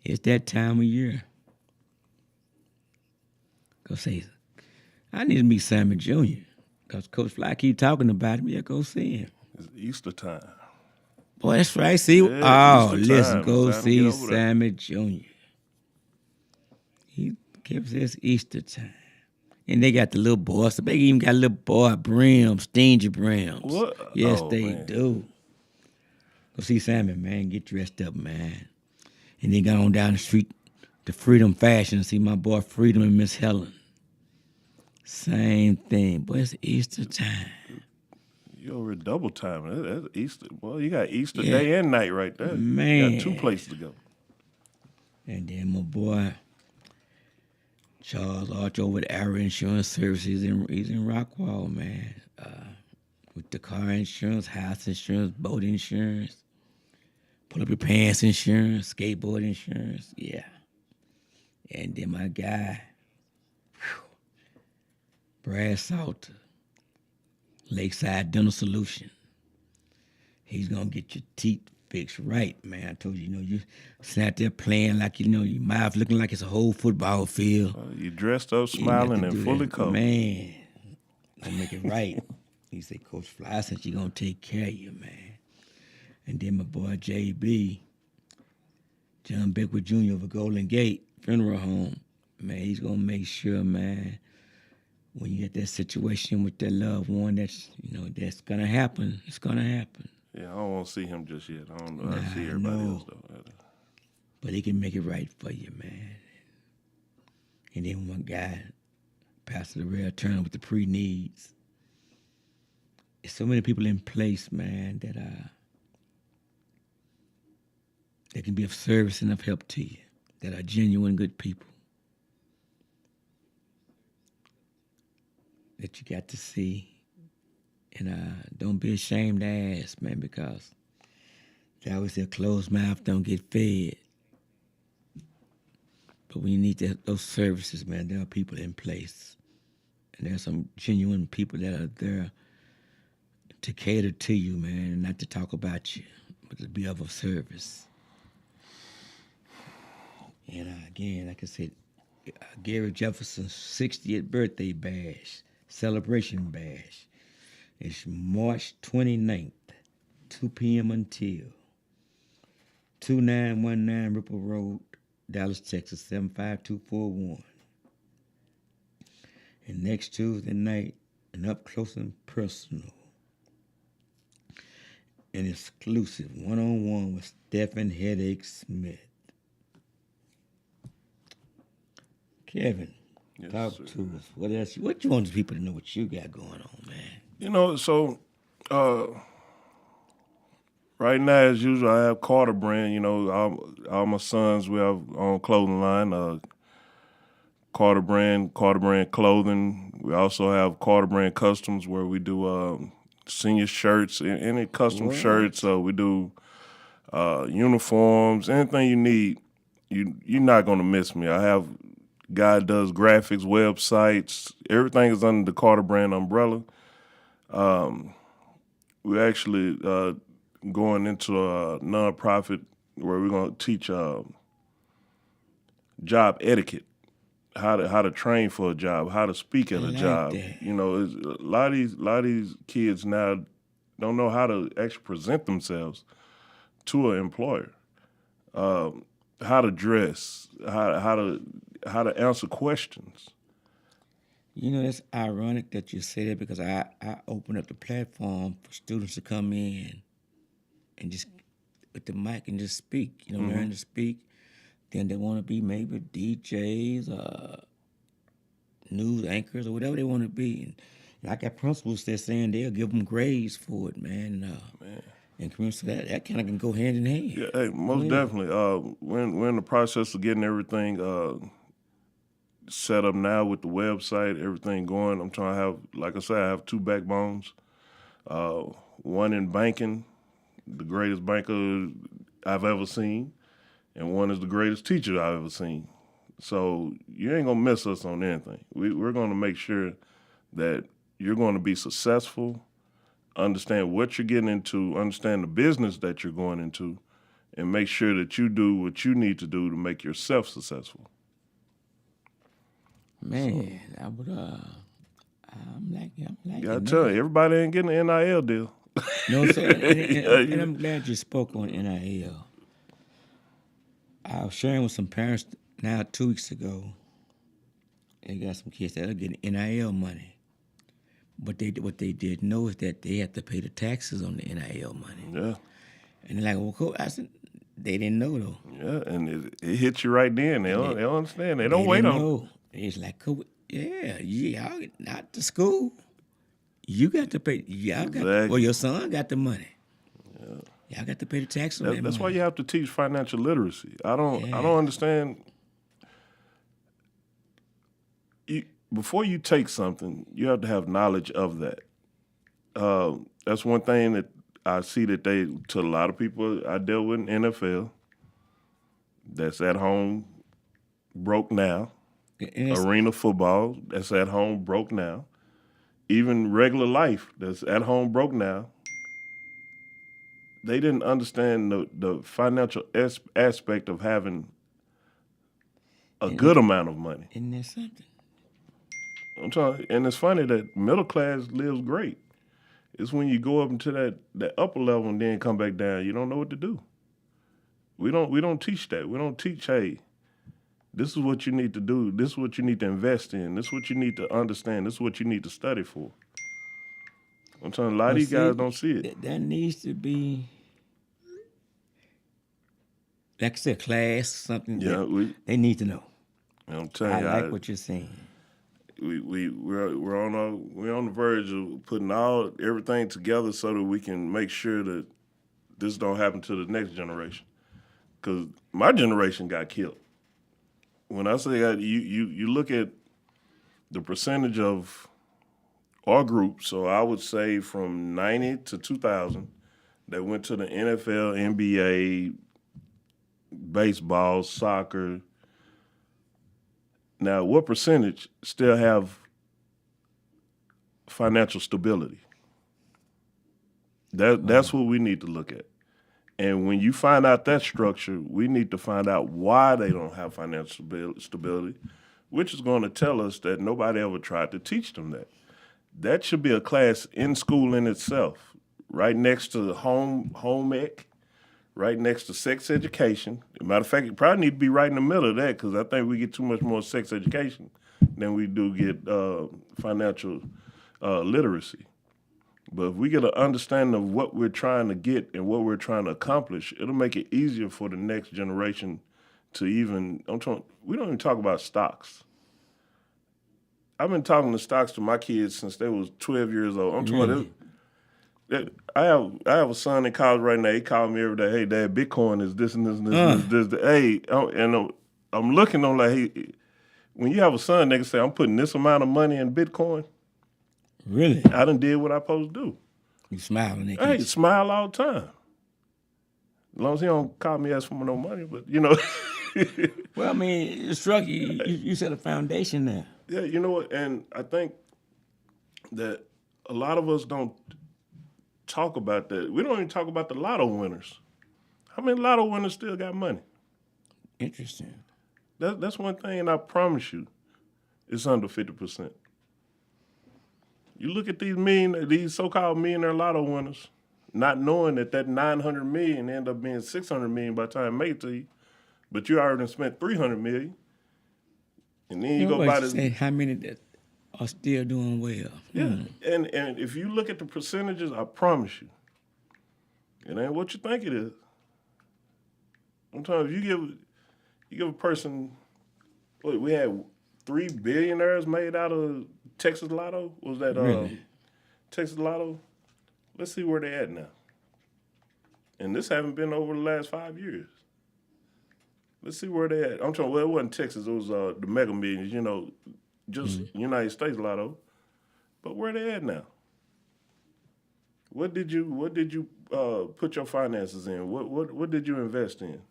It's that time of year. Go see. I need to meet Sammy Jr. Because Coach Fly keep talking about him. Yeah, go see him. It's Easter time. Boy, that's right. See, Easter listen, time. go Time to see get over there. Sammy Jr. He gives us Easter time. And they got the little boys. They even got little boy Brims, Stingy Brims. What? Yes, Oh, they man. do. Go see Sammy, man. Get dressed up, man. And then got on down the street to Freedom Fashion and see my boy Freedom and Miss Helen. Same thing. Boy, it's Easter time. You already double time. That's Easter. Well, you got Easter Yeah. day and night right there. Man. You got two places to go. And then my boy Charles Arch over at Arrow Insurance Services. He's in Rockwall, man. With the car insurance, house insurance, boat insurance, pull up your pants insurance, skateboard insurance. Yeah. And then my guy, Brad Salter, Lakeside Dental Solution. He's gonna get your teeth fixed right, man. I told you, you sitting out there playing like, your mouth looking like it's a whole football field. You dressed up, You ain't got smiling, to and do fully that. covered. Man, gonna make it right. He said, Coach Fly said she gonna take care of you, man. And then my boy JB, John Beckwith Jr. of Golden Gate Funeral Home, man, he's gonna make sure, man, when you get that situation with that loved one, that's gonna happen. It's gonna happen. Yeah, I don't want to see him just yet. I don't know how to Nah, see everybody no. else, though. But he can make it right for you, man. And then one guy, Pastor Darrell Turner with the pre-needs. There's so many people in place, man, that can be of service and of help to you, that are genuine good people, that you got to see. And don't be ashamed to ask, man, because they always say a closed mouth don't get fed. But when you need those services, man, there are people in place. And there's some genuine people that are there to cater to you, man, and not to talk about you, but to be of a service. And again, like I said, Gary Jefferson's 60th birthday bash, celebration bash. It's March 29th, 2 p.m. until 2919 Ripple Road, Dallas, Texas, 75241. And next Tuesday night, an up close and personal, an exclusive one-on-one with Stephen Headache Smith. Kevin, Yes, talk sir. to us. What else? What you want the people to know what you got going on, man? So right now, as usual, I have Carter Brand. All my sons, we have on clothing line. Carter Brand Clothing. We also have Carter Brand Customs, where we do senior shirts, any custom What? shirts. We do uniforms, anything you need. You're not gonna miss me. I have guy does graphics, websites, everything is under the Carter brand umbrella. We're actually going into a nonprofit where we're gonna teach job etiquette, how to train for a job, how to speak at a like job. that. You know, a lot of these kids now don't know how to actually present themselves to an employer. How to dress, how to answer questions. You know, it's ironic that you say that because I open up the platform for students to come in and just with the mic and just speak, you know, learn to speak. Then they want to be maybe DJs, news anchors, or whatever they want to be. And I got principals that saying they'll give them grades for it, man. And so that kind of can go hand in hand. Yeah, hey, most definitely. We're in the process of getting everything set up now with the website, everything going. I'm trying to have, like I said, I have two backbones. One in banking, the greatest banker I've ever seen, and one is the greatest teacher I've ever seen. So you ain't gonna miss us on anything. We're gonna make sure that you're going to be successful, understand what you're getting into, understand the business that you're going into, and make sure that you do what you need to do to make yourself successful. Man, I would I'm liking I that. tell you, everybody ain't getting an NIL deal. No, I'm saying, and I'm glad you spoke on NIL. I was sharing with some parents now 2 weeks ago. They got some kids that are getting NIL money. But what they didn't know is that they have to pay the taxes on the NIL money. Yeah. And they're like, well, cool. I said, they didn't know though. Yeah, and it hits you right then. They don't understand. They don't They wait didn't on it. know. It's like, cool. Yeah, not the school. You got to pay. Exactly. Well, your son got the money. Y'all got to pay the tax on that That's why money. you have to teach financial literacy. I don't understand. Before you take something, you have to have knowledge of that. That's one thing that I see that to a lot of people I deal with in NFL, that's at home, broke now. Arena football, that's at home, broke now. Even regular life, that's at home, broke now. They didn't understand the financial aspect of having a good amount of money. Isn't that something? I'm telling, and it's funny that middle class lives great. It's when you go up into that upper level and then come back down, you don't know what to do. We don't teach that. We don't teach, hey, this is what you need to do. This is what you need to invest in. This is what you need to understand. This is what you need to study for. I'm telling you, a lot of these guys don't see it. That needs to be, like I said, class, something they need to know. I'm telling you, I like what you're saying. We're on the verge of putting everything together so that we can make sure that this don't happen to the next generation. Because my generation got killed. When I say that, you look at the percentage of our group. So I would say from 90 to 2000 that went to the NFL, NBA, baseball, soccer. Now, what percentage still have financial stability? That's what we need to look at. And when you find out that structure, we need to find out why they don't have financial stability, which is going to tell us that nobody ever tried to teach them that. That should be a class in school in itself, right next to home ec, right next to sex education. As a matter of fact, it probably need to be right in the middle of that because I think we get too much more sex education than we do get financial literacy. But if we get an understanding of what we're trying to get and what we're trying to accomplish, it'll make it easier for the next generation to even, we don't even talk about stocks. I've been talking to stocks to my kids since they was 12 years old. I'm talking about I have a son in college right now. He called me every day. Hey, Dad, Bitcoin is this and this and this. This. Hey, I'm looking on like, hey, when you have a son, they can say, I'm putting this amount of money in Bitcoin. Really? I done did what I supposed to do. You smiling at Hey, smile all the time. As long as he don't call me ask for no money, but you know. Well, I mean, it struck you. You set a foundation there. Yeah, you know what? And I think that a lot of us don't talk about that. We don't even talk about the lotto winners. How many lotto winners still got money? Interesting. That's one thing, and I promise you, it's under 50%. You look at these so-called millionaire lotto winners, not knowing that 900 million end up being 600 million by the time it make it to you, but you already spent 300 million, and then you go What buy you this. say? How many that are still doing well? Yeah, and if you look at the percentages, I promise you, it ain't what you think it is. Sometimes you give a person, what, we had 3 billionaires made out of Texas Lotto. Was that Really? Texas Lotto? Let's see where they at now. And this haven't been over the last 5 years. Let's see where they at. I'm talking. Well, it wasn't Texas. It was the Mega Millions. You know, just United States Lotto. But where they at now? What did you put your finances in? What did you invest in?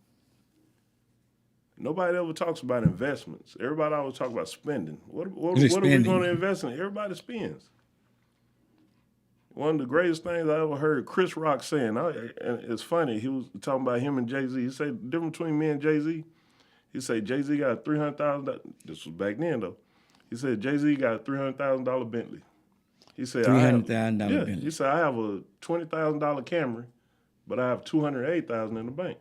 Nobody ever talks about investments. Everybody always talk about spending. What are we Spending. going to invest in? Everybody spends. One of the greatest things I ever heard Chris Rock saying, and it's funny, he was talking about him and Jay-Z. He said the difference between me and Jay-Z, he said Jay-Z got a $300,000, this was back then though. He said Jay-Z got a $300,000 Bentley. He said $300,000 yeah, Bentley. he said I have a $20,000 Camry, but I have $208,000 in the bank.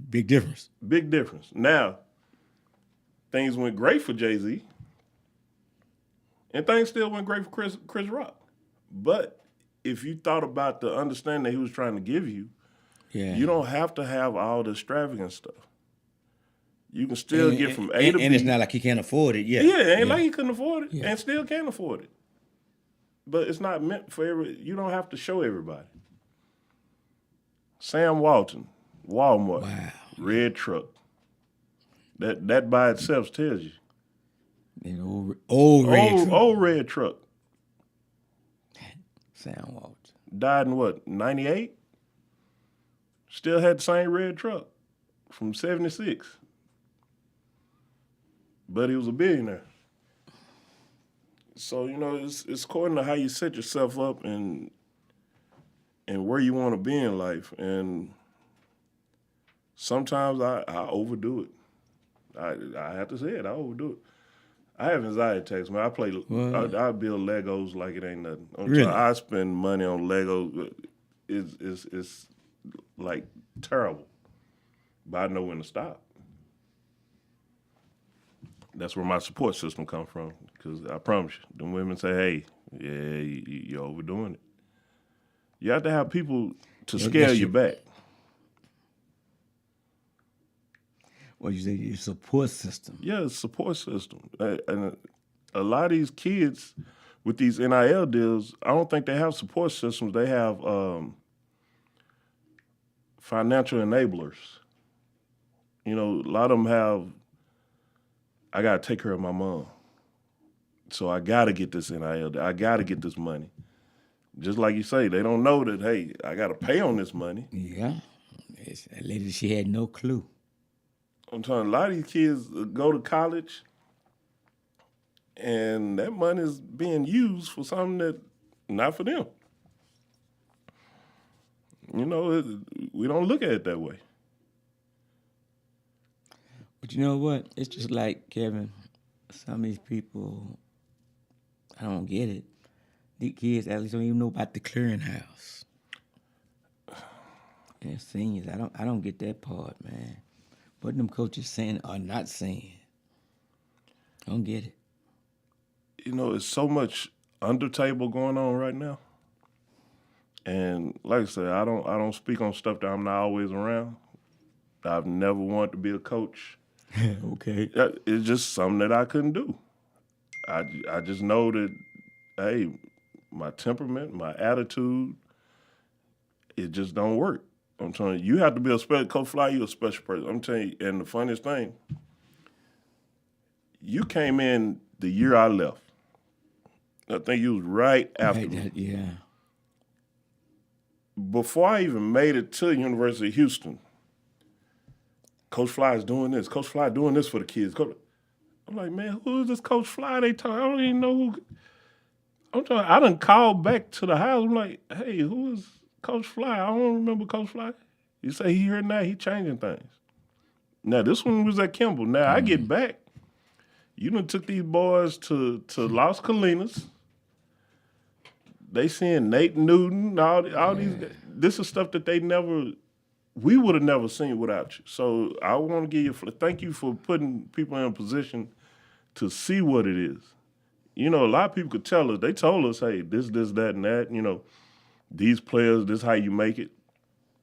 Big difference. Big difference. Now, things went great for Jay-Z, and things still went great for Chris Rock. But if you thought about the understanding that he was trying to give you, Yeah. you don't have to have all the extravagant stuff. You can still get from A to B. And it's not like he can't afford it yet. Yeah, it ain't like he couldn't afford it, Yeah. and still can't afford it. But it's not meant for you don't have to show everybody. Sam Walton, Walmart, Wow. red truck. That by itself tells you. And old red truck. Old red truck. Sam Walton. Died in what, 98? Still had the same red truck from 76. But he was a billionaire. So, you know, it's according to how you set yourself up and where you want to be in life. And sometimes I overdo it. I have to say it, I overdo it. I have anxiety attacks, man. I build Legos like it ain't nothing. Really? I spend money on Legos. It's like terrible. But I know when to stop. That's where my support system comes from. Because I promise you, them women say, hey, yeah, you're overdoing it. You have to have people to scale you back. What you say, your support system. Yeah, it's a support system. And a lot of these kids with these NIL deals, I don't think they have support systems. They have financial enablers. You know, a lot of them have, I got to take care of my mom. So I got to get this NIL. I got to get this money. Just like you say, they don't know that, hey, I got to pay on this money. Yeah. That lady, she had no clue. I'm telling you, a lot of these kids go to college and that money is being used for something that not for them. You know, we don't look at it that way. But you know what? It's just like, Kevin, some of these people, I don't get it. These kids at least don't even know about the clearinghouse. And seniors, I don't get that part, man. What them coaches saying or not saying. I don't get it. You know, it's so much under table going on right now. And like I said, I don't speak on stuff that I'm not always around. I've never wanted to be a coach. Okay. It's just something that I couldn't do. I just know that, hey, my temperament, my attitude, it just don't work. I'm telling you, you have to be a special Coach Fly. You're a special person. I'm telling you, and the funniest thing, you came in the year I left. I think you was right after me. Yeah. before I even made it to University of Houston, Coach Fly is doing this. Coach Fly doing this for the kids. I'm like, man, who is this Coach Fly they talking? I don't even know who. I done called back to the house. I'm like, hey, who is Coach Fly? I don't remember Coach Fly. You say he here now, he changing things. Now, this one was at Kimball. Now, I get back. You done took these boys to Las Colinas. They seeing Nate Newton, all these. This is stuff that we would have never seen without you. So I want to give you, thank you for putting people in a position to see what it is. You know, a lot of people could tell us, they told us, hey, this, that, and that, you know, these players, this is how you make it.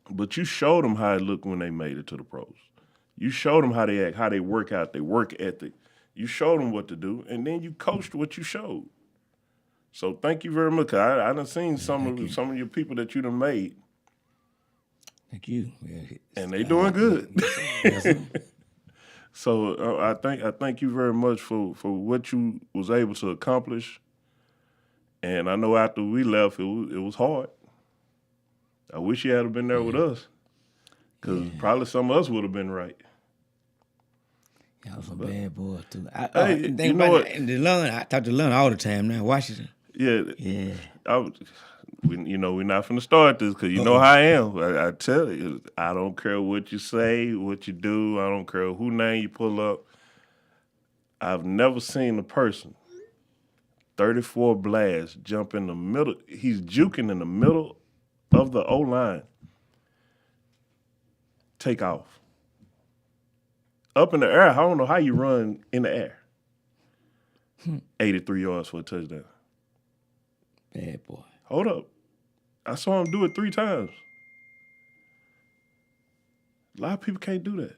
But you showed them how it looked when they made it to the pros. You showed them how they act, how they work out, their work ethic. You showed them what to do, and then you coached what you showed. So thank you very much. I done seen some of your people that you done made. Thank you. Yeah, and they doing good. Yes, So I thank you very much for what you was able to accomplish. And I know after we left, it was hard. I wish you had been there with us, because probably some of us would have been right. Y'all some bad boys too. You know what? I talk to Lund all the time now. Washington. Yeah. We're not finna start this, because you know how I am. I tell you, I don't care what you say, what you do. I don't care who name you pull up. I've never seen a person, 34 blast, jump in the middle. He's juking in the middle of the O-line. Take off. Up in the air, I don't know how you run in the air. 83 yards for a touchdown. Bad boy. Hold up. I saw him do it 3 times. A lot of people can't do that.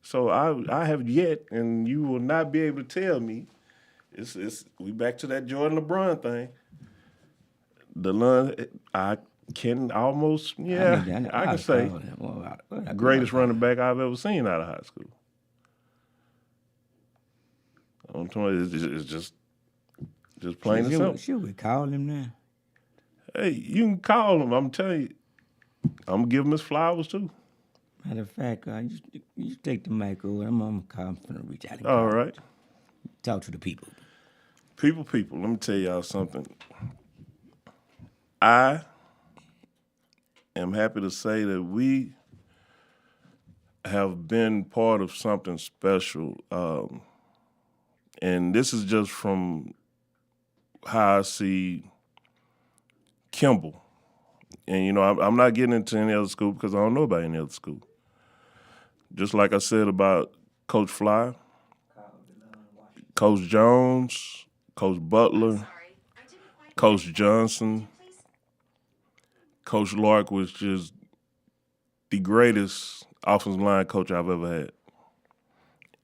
So I have yet, and you will not be able to tell me, we back to that Jordan LeBron thing. I can almost, I can say, greatest running back I've ever seen out of high school. I'm telling you, it's just plain and simple. Should we call him now? Hey, you can call him. I'm telling you, I'm going to give him his flowers too. Matter of fact, you take the mic over. I'm going to call him from the reach out. All right. Talk to the people. People, let me tell y'all something. I am happy to say that we have been part of something special. And this is just from how I see Kimball. And, you know, I'm not getting into any other school because I don't know about any other school. Just like I said about Coach Fly, Coach Jones, Coach Butler, Coach Johnson, Coach Lark was just the greatest offensive line coach I've ever had.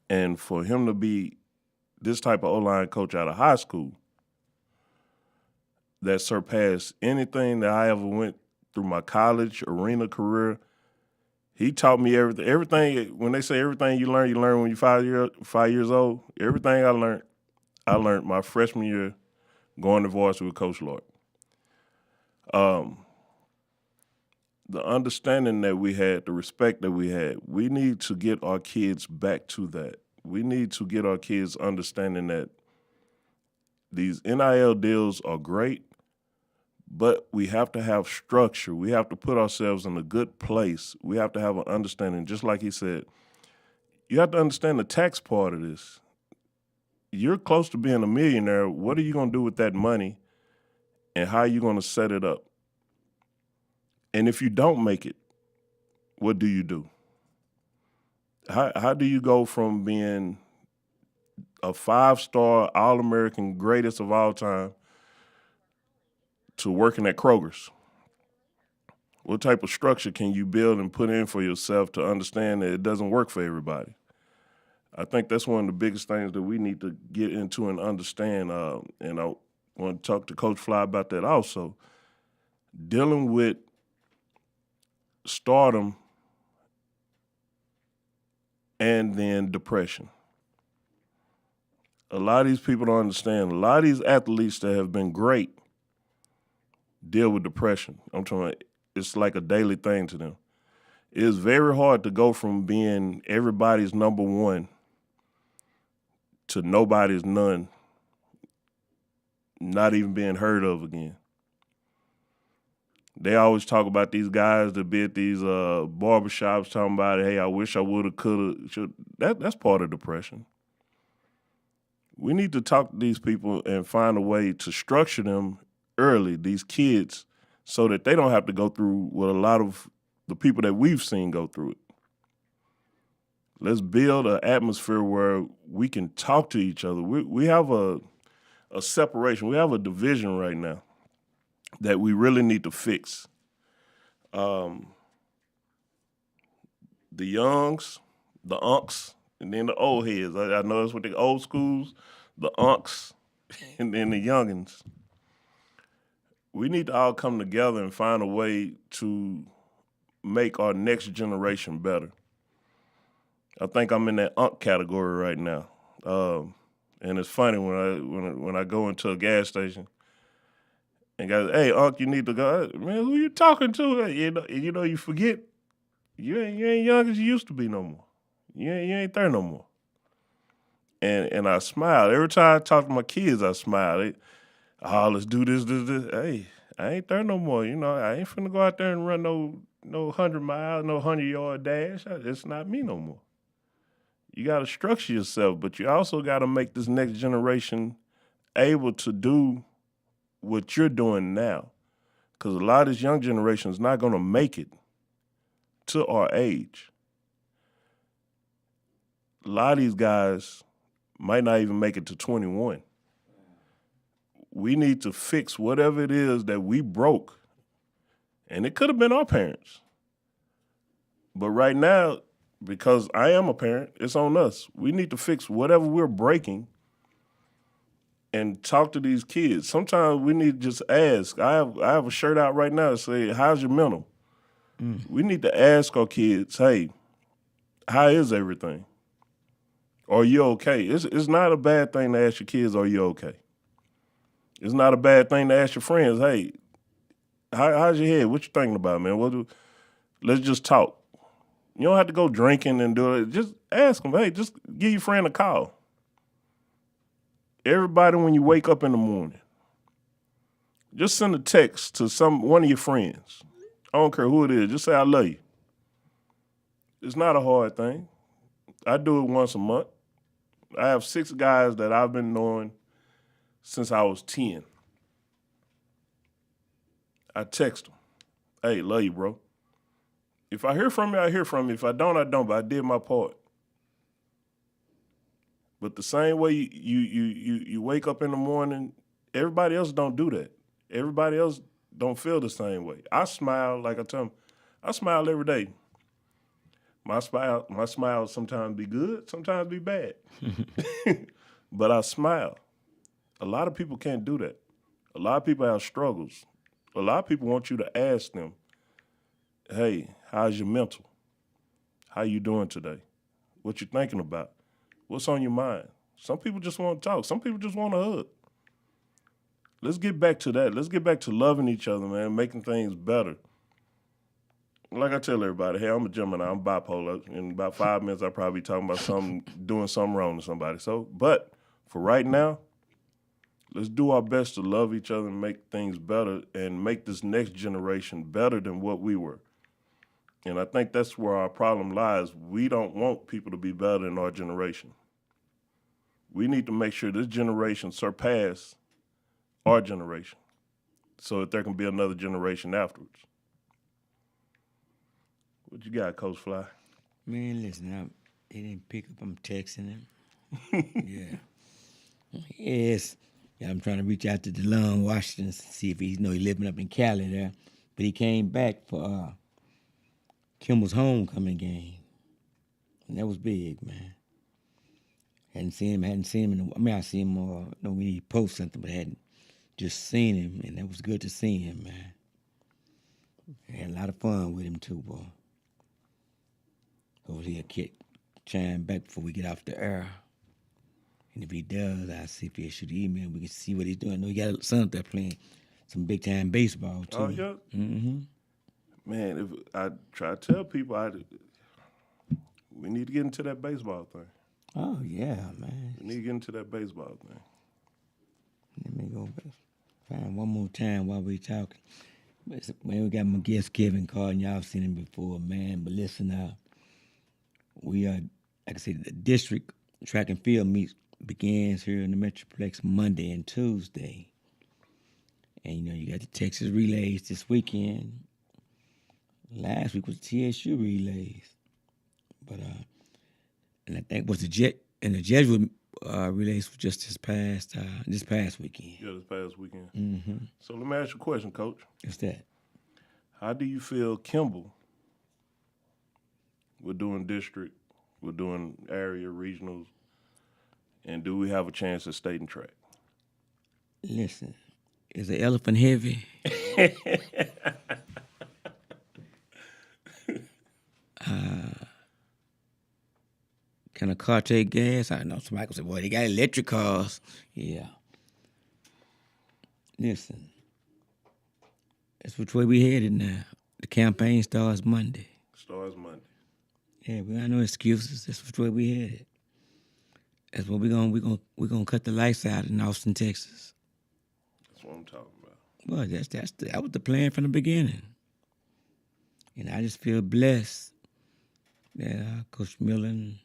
And for him to be this type of O-line coach out of high school that surpassed anything that I ever went through my college arena career, he taught me everything. Everything, when they say everything you learn when you're 5 years old. Everything I learned my freshman year going to varsity with Coach Lark. The understanding that we had, the respect that we had, we need to get our kids back to that. We need to get our kids understanding that these NIL deals are great, but we have to have structure. We have to put ourselves in a good place. We have to have an understanding. Just like he said, you have to understand the tax part of this. You're close to being a millionaire. What are you going to do with that money, and how are you going to set it up? And if you don't make it, what do you do? How do you go from being a 5-star All-American greatest of all time to working at Kroger's? What type of structure can you build and put in for yourself to understand that it doesn't work for everybody? I think that's one of the biggest things that we need to get into and understand. And I want to talk to Coach Fly about that also. Dealing with stardom and then depression. A lot of these people don't understand. A lot of these athletes that have been great deal with depression. I'm talking about, it's like a daily thing to them. It's very hard to go from being everybody's number one to nobody's none, not even being heard of again. They always talk about these guys that be at these barbershops talking about, hey, I wish I would have, could have, should. That's part of depression. We need to talk to these people and find a way to structure them early, these kids, so that they don't have to go through what a lot of the people that we've seen go through it. Let's build an atmosphere where we can talk to each other. We have a separation. We have a division right now that we really need to fix. The youngs, the unks, and then the old heads. I know that's what the old schools, the unks, and then the youngins. We need to all come together and find a way to make our next generation better. I think I'm in that unk category right now. And it's funny when I go into a gas station and guys, hey, Unc, you need to go. Man, who you talking to? You forget you ain't young as you used to be no more. You ain't there no more. And I smile every time I talk to my kids. I smile. Let's do this. Hey, I ain't there no more. I ain't finna go out there and run no 100 miles, no 100-yard dash. It's not me no more. You got to structure yourself, but you also got to make this next generation able to do what you're doing now. Because a lot of this young generation is not going to make it to our age. A lot of these guys might not even make it to 21. We need to fix whatever it is that we broke. And it could have been our parents. But right now, because I am a parent, it's on us. We need to fix whatever we're breaking and talk to these kids. Sometimes we need to just ask. I have a shirt out right now that says, how's your mental? We need to ask our kids, hey, how is everything? Are you okay? It's not a bad thing to ask your kids, are you okay? It's not a bad thing to ask your friends, hey, how's your head? What you thinking about, man? Let's just talk. You don't have to go drinking and do it. Just ask them, hey, just give your friend a call. Everybody, when you wake up in the morning, just send a text to one of your friends. I don't care who it is. Just say, I love you. It's not a hard thing. I do it once a month. I have 6 guys that I've been knowing since I was 10. I text them, hey, love you, bro. If I hear from you, I hear from you. If I don't, I don't, but I did my part. But the same way you wake up in the morning, everybody else don't do that. Everybody else don't feel the same way. I smile, like I tell them, I smile every day. My smile sometimes be good, sometimes be bad. But I smile. A lot of people can't do that. A lot of people have struggles. A lot of people want you to ask them, hey, how's your mental? How you doing today? What you thinking about? What's on your mind? Some people just want to talk. Some people just want a hug. Let's get back to that. Let's get back to loving each other, man, making things better. Like I tell everybody, hey, I'm a Gemini, I'm bipolar. In about 5 minutes, I'll probably be talking about doing something wrong to somebody. But for right now, let's do our best to love each other and make things better and make this next generation better than what we were. And I think that's where our problem lies. We don't want people to be better than our generation. We need to make sure this generation surpass our generation so that there can be another generation afterwards. What you got, Coach Fly? Man, listen, he didn't pick up. I'm texting him. Yeah. Yes. Yeah, I'm trying to reach out to DeLon Washington, see if he's living up in Cali there. But he came back for Kimball's homecoming game. And that was big, man. Hadn't seen him. I seen him when he post something, but I hadn't just seen him, and that was good to see him, man. I had a lot of fun with him too, boy. Hopefully he'll chime back before we get off the air. And if he does, I'll see if he'll shoot an email. We can see what he's doing. I know he got a son up there playing some big time baseball too. Oh yeah. Man, if I try to tell people, we need to get into that baseball thing. Oh yeah, man. We need to get into that baseball thing. Let me go find one more time while we talking. Man, we got my guest Kevin Carter. Y'all seen him before, man. But listen, we are, like I said, the district track and field meet begins here in the Metroplex Monday and Tuesday. And you know, you got the Texas relays this weekend. Last week was the TSU relays. But and I think was the Jesuit relays was just this past weekend. Yeah, this past weekend. So let me ask you a question, Coach. What's that? How do you feel Kimball? We're doing district, we're doing area, regionals, and do we have a chance at state and track? Listen, is the elephant heavy? Can a car take gas? I know somebody will say, "Boy, they got electric cars." Yeah. Listen, that's which way we headed now. The campaign starts Monday. Starts Monday. Yeah, we got no excuses. That's which way we headed. That's what we're gonna cut the lights out in Austin, Texas. That's what I'm talking about. Well, that was the plan from the beginning. And I just feel blessed that Coach Millen,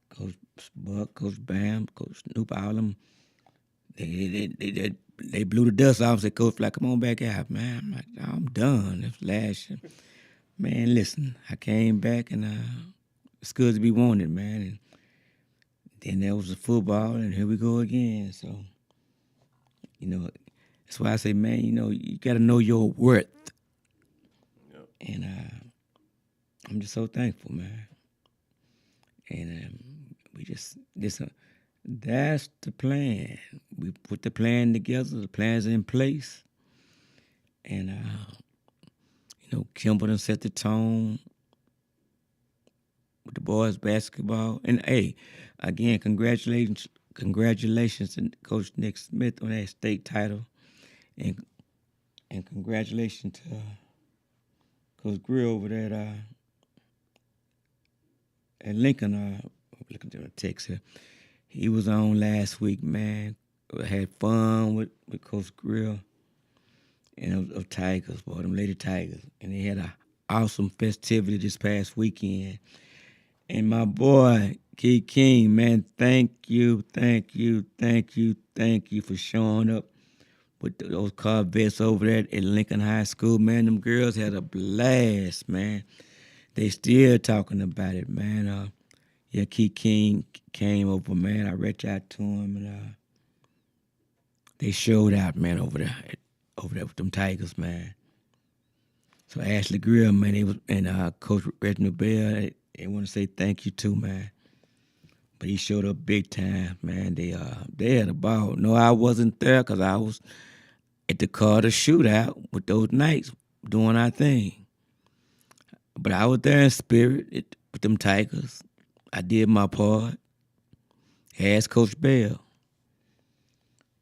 Coach Buck, Coach Bam, Coach Snoop, all them, they blew the dust off and said, Coach, like, come on back out, man. I'm like, I'm done. It's last year. Man, listen, I came back and it's good to be wanted, man. And then there was the football, and here we go again. So, you know, that's why I say, man, you know, you got to know your worth. Yep. And I'm just so thankful, man. And that's the plan. We put the plan together. The plan's in place. And, you know, Kimball done set the tone with the boys basketball. And, hey, again, congratulations to Coach Nick Smith on that state title. And congratulations to Coach Grill over there at Lincoln. Looking at the text here. He was on last week, man. I had fun with Coach Grill and of Tigers, boy, them Lady Tigers. And they had an awesome festivity this past weekend. And my boy, Key King, man, thank you for showing up with those Corvettes over there at Lincoln High School. Man, them girls had a blast, man. They still talking about it, man. Yeah, Key King came over, man. I reached out to him, and they showed out, man, over there with them Tigers, man. So Ashley Grill, man, and Coach Reginald Bell, they want to say thank you too, man. But he showed up big time, man. They had a ball. No, I wasn't there because I was at the Carter shootout with those Knights doing our thing. But I was there in spirit with them Tigers. I did my part. Asked Coach Bell.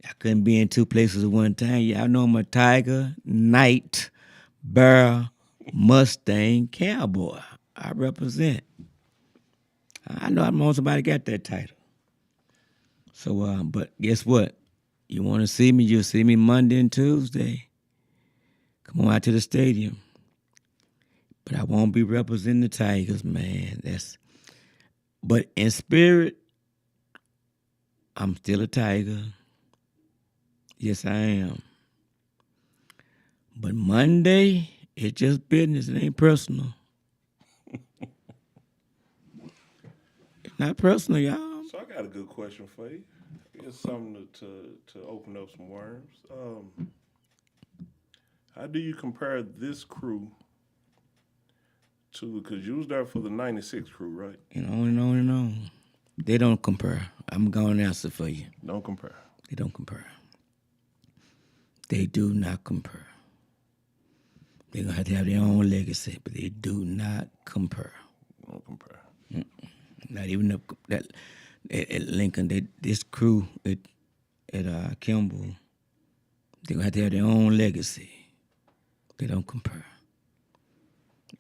I couldn't be in two places at one time. Y'all know I'm a Tiger, Knight, Bear, Mustang, Cowboy. I represent. I know I'm on somebody got that title. So, but guess what? You want to see me, you'll see me Monday and Tuesday. Come on out to the stadium. But I won't be representing the Tigers, man. But in spirit, I'm still a Tiger. Yes, I am. But Monday, it's just business. It ain't personal. It's not personal, y'all. So I got a good question for you. It's something to open up some worms. How do you compare this crew to, because you was there for the 96 crew, right? And on and on and on. They don't compare. I'm going to answer for you. Don't compare. They don't compare. They do not compare. They're going to have their own legacy, but they do not compare. Don't compare. Not even that at Lincoln. This crew at Kimball, They're gonna have to have their own legacy. They don't compare.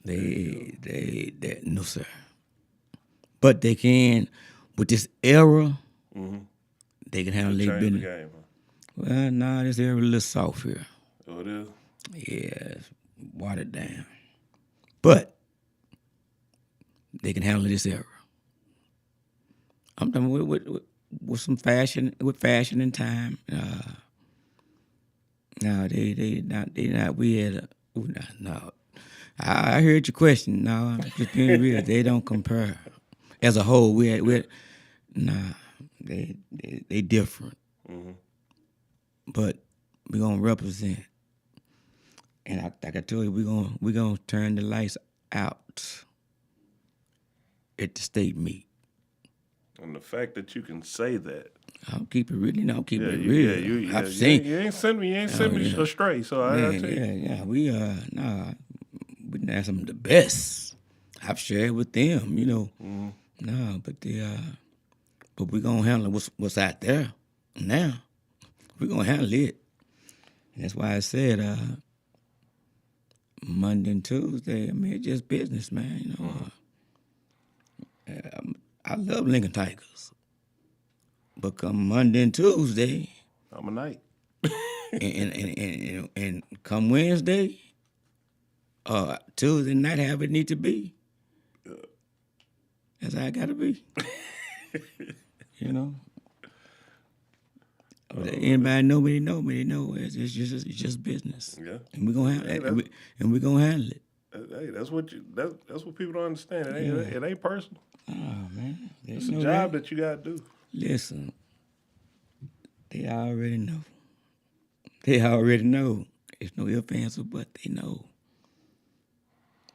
They no sir. But they can, with this era, they can handle their Change the business. game, huh? Well, nah, this era a little soft here. Oh, it is? Yeah, it's watered down. But they can handle this era. I'm talking with some fashion, with fashion and time. No, they not. We had a no. I heard your question. No, I'm just being real. They don't compare. As a whole, we nah. They different. But we gonna represent. And like I told you, we gonna turn the lights out at the state meet. And the fact that you can say that. I'll keep it real. I'll keep it you, real. I've seen. You ain't send me astray. So I Man, tell you. yeah. We we done had some of the best. I've shared with them, you know. No, but we gonna handle what's out there now. We gonna handle it. And that's why I said Monday and Tuesday. I mean, it's just business, man. You know. I love Lincoln Tigers, but come Monday and Tuesday, I'm a knight. and come Wednesday, Tuesday night, however it need to be. That's how I gotta be. You know. Anybody know me? They know me. They know it's just business. Yeah. And we gonna handle it. And we gonna handle it. Hey, that's what people don't understand. It ain't personal. Oh man, It's a job that you gotta do. Listen, they already know. They already know. It's no ifs, ands, or buts. They know.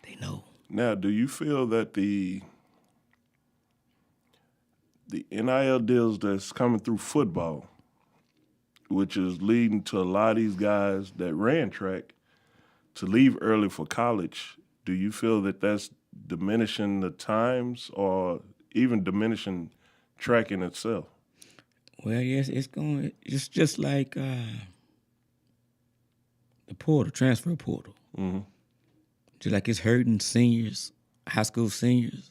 They know. Now, do you feel that the NIL deals that's coming through football, which is leading to a lot of these guys that ran track to leave early for college, do you feel that that's diminishing the times or even diminishing track in itself? Well, yes, it's just like the portal, transfer portal. Just like it's hurting seniors, high school seniors.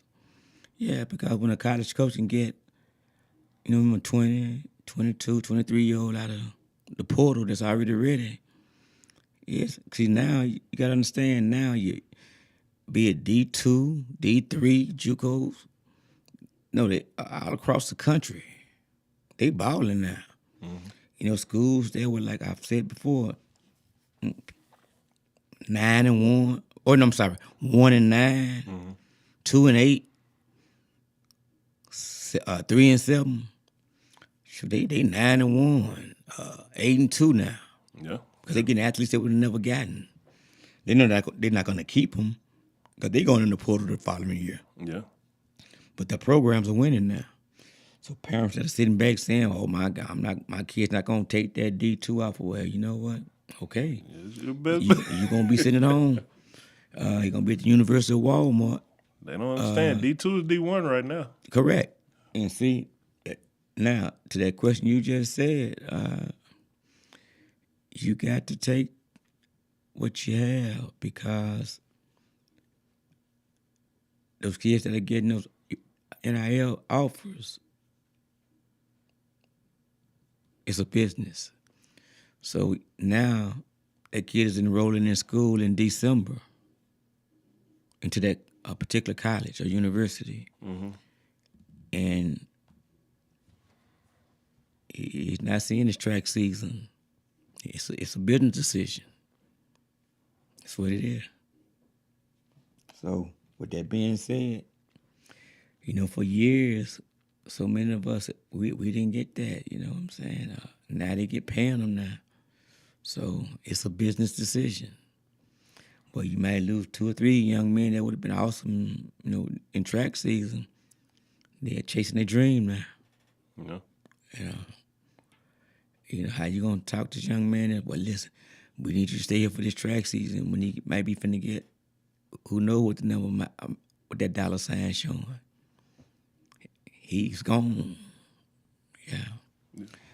Yeah, because when a college coach can get, you know, a 20, 22, 23-year-old out of the portal that's already ready. Yes, see now you gotta understand now you be it D2, D3, JUCOs. No, they all across the country. They balling now. You know, schools they were like I've said before, 9-1. Or no, I'm sorry, 1-9, 2-8, 3-7. So they 9-1, 8-2 now. Yeah. Because they're getting athletes that would have never gotten. They know that they're not going to keep them because they're going in the portal the following year. Yeah. But the programs are winning now. So parents that are sitting back saying, "Oh my God, my kid's not going to take that D2 off." Well, you know what? Okay, you're going to be sitting at home. You're going to be at the University of Walmart. They don't understand. D2 is D1 right now. Correct. And see, now to that question you just said, you got to take what you have because those kids that are getting those NIL offers, it's a business. So now that kid is enrolling in school in December into that particular college or university, and he's not seeing his track season. It's a business decision. That's what it is. So with that being said, you know, for years, so many of us, we didn't get that, you know what I'm saying? Now they get paying them now. So it's a business decision. But you might lose 2 or 3 young men that would have been awesome, you know, in track season. They're chasing their dream now. Yeah. You know, how you gonna talk to this young man? Well, listen, we need you to stay here for this track season when he might be finna get, who knows what the number, what that dollar sign showing. He's gone. Yeah.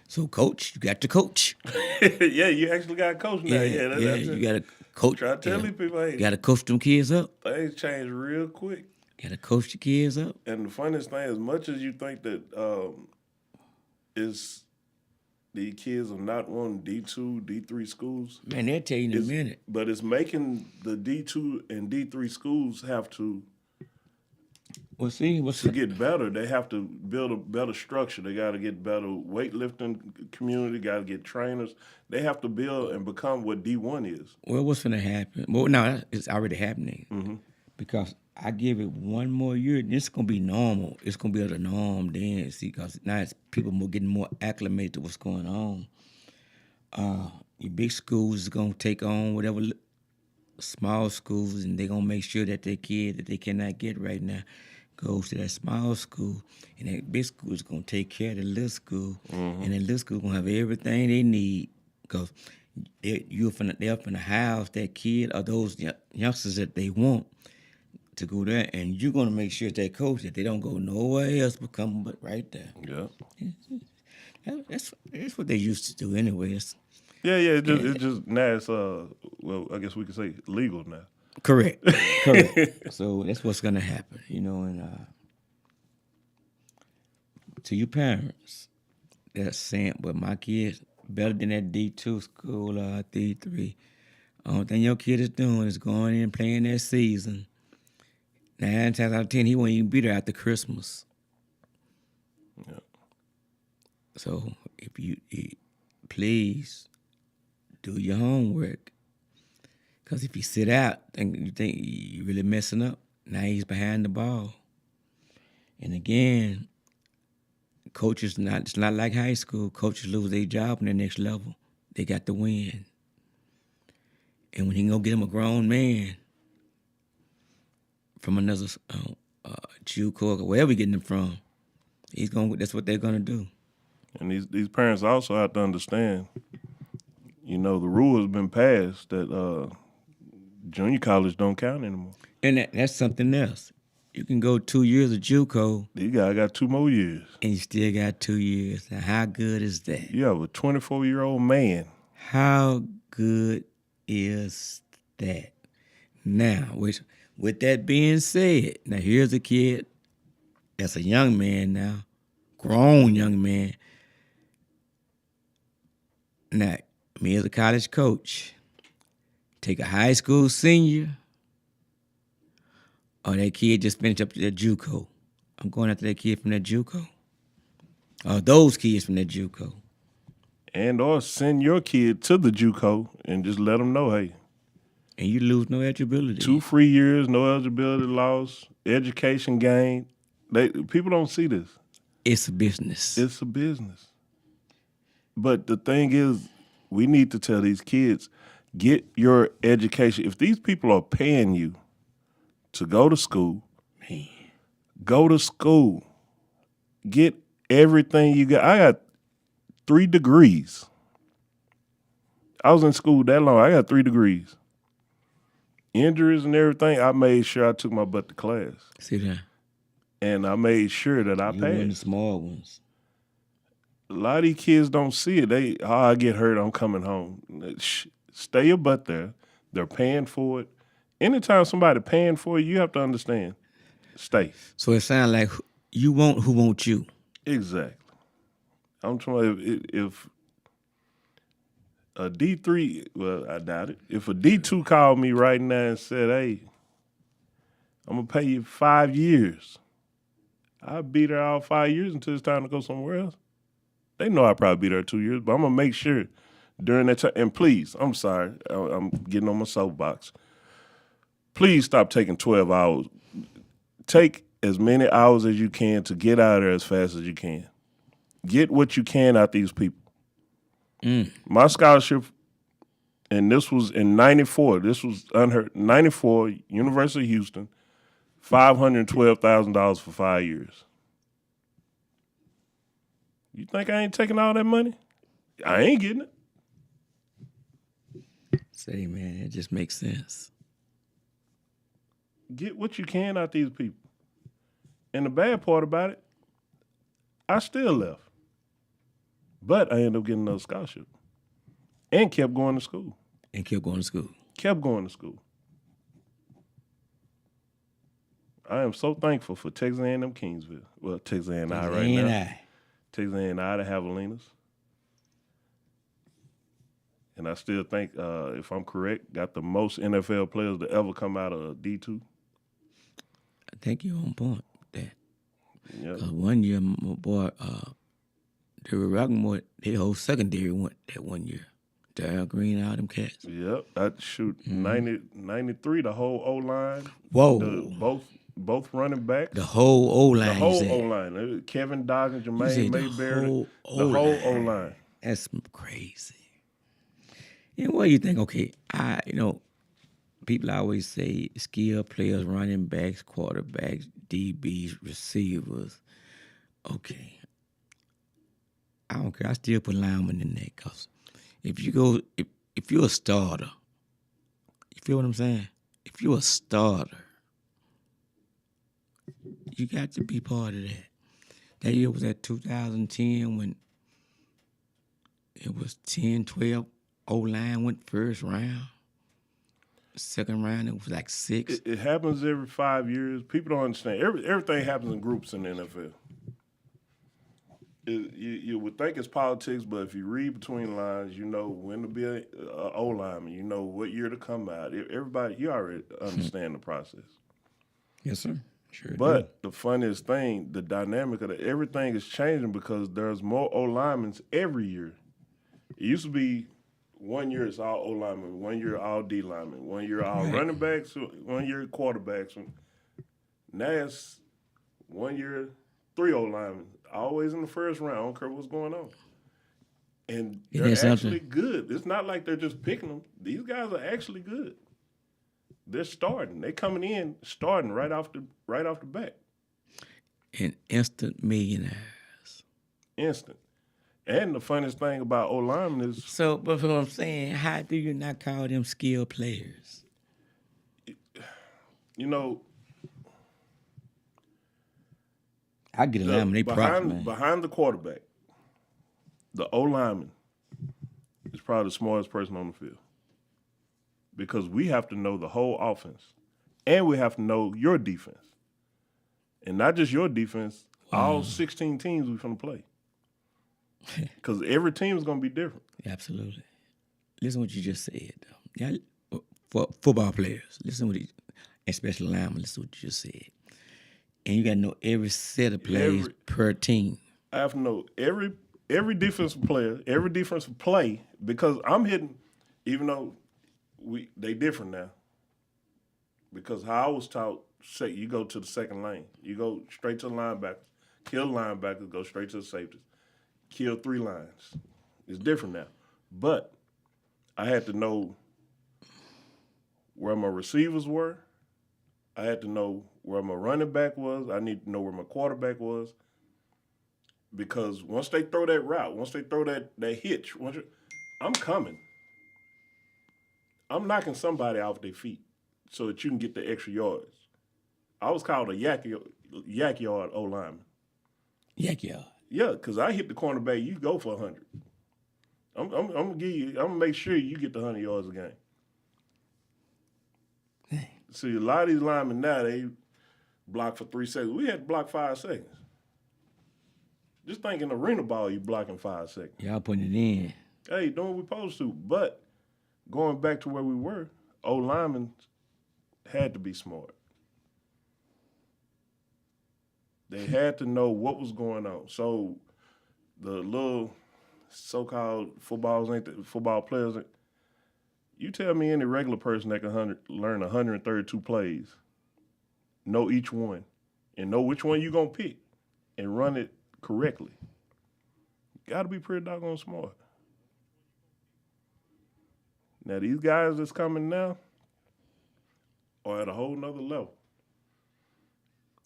So, coach, you got to coach. Yeah, you actually got a coach now. Yeah, that's you it. got to coach. Try to tell these people, hey, You got to coach them kids up. things change real quick. Got to coach the kids up. And the funniest thing, as much as you think that is the kids are not wanting D2, D3 schools, Man, they'll tell you in a minute. but it's making the D2 and D3 schools have to Well, see, to get better. They have to build a better structure. They got to get better weightlifting community. Got to get trainers. They have to build and become what D1 is. well, what's going to happen? Well, no, it's already happening. Because I give it one more year, this is going to be normal. It's going to be the norm then, see, because now it's people getting more acclimated to what's going on. Your big schools is going to take on whatever small schools, and they're going to make sure that their kid that they cannot get right now goes to that small school, and that big school is going to take care of the little school, and that little school going to have everything they need, because they're finna house that kid or those youngsters that they want to go there, and you're going to make sure that coach that they don't go nowhere else but come but right there. Yeah. That's what they used to do anyways. Yeah. It's just now it's well, I guess we could say legal now. Correct. So that's what's gonna happen, and to you parents that's saying, but my kids better than that D2 school or D3. Only thing your kid is doing is going in and playing that season. 9 times out of 10, he won't even be there after Christmas. Yeah. So if you please do your homework. Because if you sit out and you think you're really messing up, now he's behind the ball. And again, it's not like high school. Coaches lose their job on the next level. They got to win. And when he go get him a grown man from another JUCO or wherever he getting them from, that's what they're gonna do. And these parents also have to understand, the rule has been passed that junior college don't count anymore. And that's something else. You can go 2 years of JUCO. These guys got 2 more years. And you still got 2 years. Now, how good is that? You have a 24-year-old man. How good is that? Now, with that being said, now here's a kid that's a young man now, grown young man. Now, me as a college coach, take a high school senior, or that kid just finished up their JUCO. I'm going after that kid from that JUCO. Or those kids from that JUCO. And or send your kid to the JUCO and just let them know, hey. And you lose no eligibility. 2 free years, no eligibility loss, education gain. People don't see this. It's a business. It's a business. But the thing is, we need to tell these kids, get your education. If these people are paying you to go to school, go to school. Get everything you got. I got 3 degrees. I was in school that long. I got 3 degrees. Injuries and everything, I made sure I took my butt to class. See that? And I made sure that I You passed. won the small ones. A lot of these kids don't see it. I get hurt, I'm coming home. Stay your butt there. They're paying for it. Anytime somebody paying for you have to understand. Stay. So it sounds like you want who wants you. Exactly. I'm trying. If a D3, well, I doubt it. If a D2 called me right now and said, "Hey, I'm gonna pay you 5 years," I'll be there all 5 years until it's time to go somewhere else. They know I'll probably be there 2 years, but I'm gonna make sure during that time. And please, I'm sorry, I'm getting on my soapbox. Please stop taking 12 hours. Take as many hours as you can to get out of there as fast as you can. Get what you can out these people. My scholarship, and this was in 94, this was unheard, 94, University of Houston, $512,000 for 5 years. You think I ain't taking all that money? I ain't getting it. Say, man, it just makes sense. Get what you can out these people. And the bad part about it, I still left. But I ended up getting another scholarship and kept going to school. And kept going to school. Kept going to school. I am so thankful for Texas A&M Kingsville. Well, Texas A&I right now. A&I. Texas A&I, the Javelinas. And I still think, if I'm correct, got the most NFL players to ever come out of D2. I think you're on point with that. Yep. Because one year, my boy, Derry Rockmore, their whole secondary went that 1 year. Darryl Green, all them cats. Yep. I shoot 93, the whole O-line. Whoa. Both running backs. The whole O-line. The whole O-line. Kevin Doggins, Jermaine Mayberry. The whole O-line. That's crazy. And what do you think? Okay, people always say skilled players, running backs, quarterbacks, DBs, receivers. Okay. I don't care. I still put linemen in there because if you're a starter, you feel what I'm saying? If you're a starter, you got to be part of that. That year was at 2010 when it was 10, 12. O-line went first round. Second round, it was like 6. It happens every 5 years. People don't understand. Everything happens in groups in the NFL. You would think it's politics, but if you read between the lines, you know when to be an O-lineman. You know what year to come out. Everybody, you already understand the process. Yes, sir. Sure. But the funniest thing, the dynamic of everything is changing because there's more O-linemen every year. It used to be 1 year it's all O-linemen, 1 year all D-linemen, 1 year all running backs, 1 year quarterbacks. Now it's 1 year 3 O-linemen, always in the first round. I don't care what's going on. And they're actually good. It's not like they're just picking them. These guys are actually good. They're starting. They're coming in starting right off the bat. And instant millionaires. Instant. And the funniest thing about O-linemen is... So, but what I'm saying, how do you not call them skilled players? You know... I get a lineman, they props, man. Behind the quarterback, the O-lineman is probably the smartest person on the field. Because we have to know the whole offense. And we have to know your defense. And not just your defense, all 16 teams we're going to play. Because every team is going to be different. Absolutely. Listen to what you just said, though. Yeah, for football players, listen to what especially linemen, listen to what you just said. And you got to know every set of plays per team. I have to know every defensive player, every defensive play, because I'm hitting, even though they different now. Because how I was taught, you go to the second lane. You go straight to the linebackers. Kill the linebackers, go straight to the safeties. Kill 3 lines. It's different now. But I had to know where my receivers were. I had to know where my running back was. I need to know where my quarterback was. Because once they throw that route, once they throw that hitch, I'm coming. I'm knocking somebody off their feet so that you can get the extra yards. I was called a yak yard O-lineman. Yak yard? Yeah, because I hit the cornerback, you go for 100. I'm gonna make sure you get the 100 yards a game. Dang. See, a lot of these linemen now, they block for 3 seconds. We had to block 5 seconds. Just think in arena ball, you blocking 5 seconds. Y'all putting it in. Hey, doing what we supposed to. But going back to where we were, O-linemen had to be smart. They had to know what was going on. So the little so-called football players, you tell me any regular person that can learn 132 plays, know each one, and know which one you're going to pick and run it correctly. Got to be pretty doggone smart. Now, these guys that's coming now are at a whole nother level.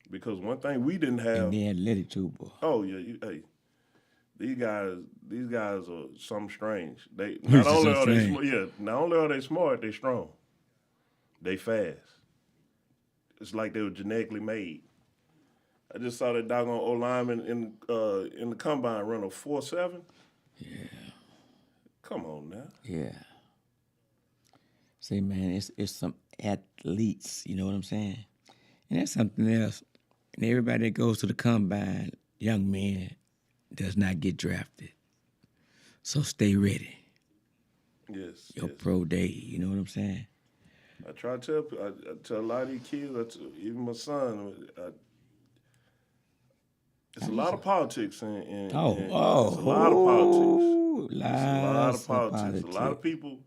Because one thing we didn't have... And they athletic too, boy. Oh, yeah. These guys are something strange. Not only are they smart, they strong. They fast. It's like they were genetically made. I just saw that doggone O-lineman in the combine run a 4.7. Come on now. Yeah. See, man, it's some athletes. You know what I'm saying? And that's something else. And everybody that goes to the combine, young men, does not get drafted. So stay ready. Yes, Your yes. pro day. You know what I'm saying? I try to tell, I tell a lot of these kids, even my son, it's a lot of politics, it's a lot of politics. It's a lot of Lots of politics. A lot of politics. people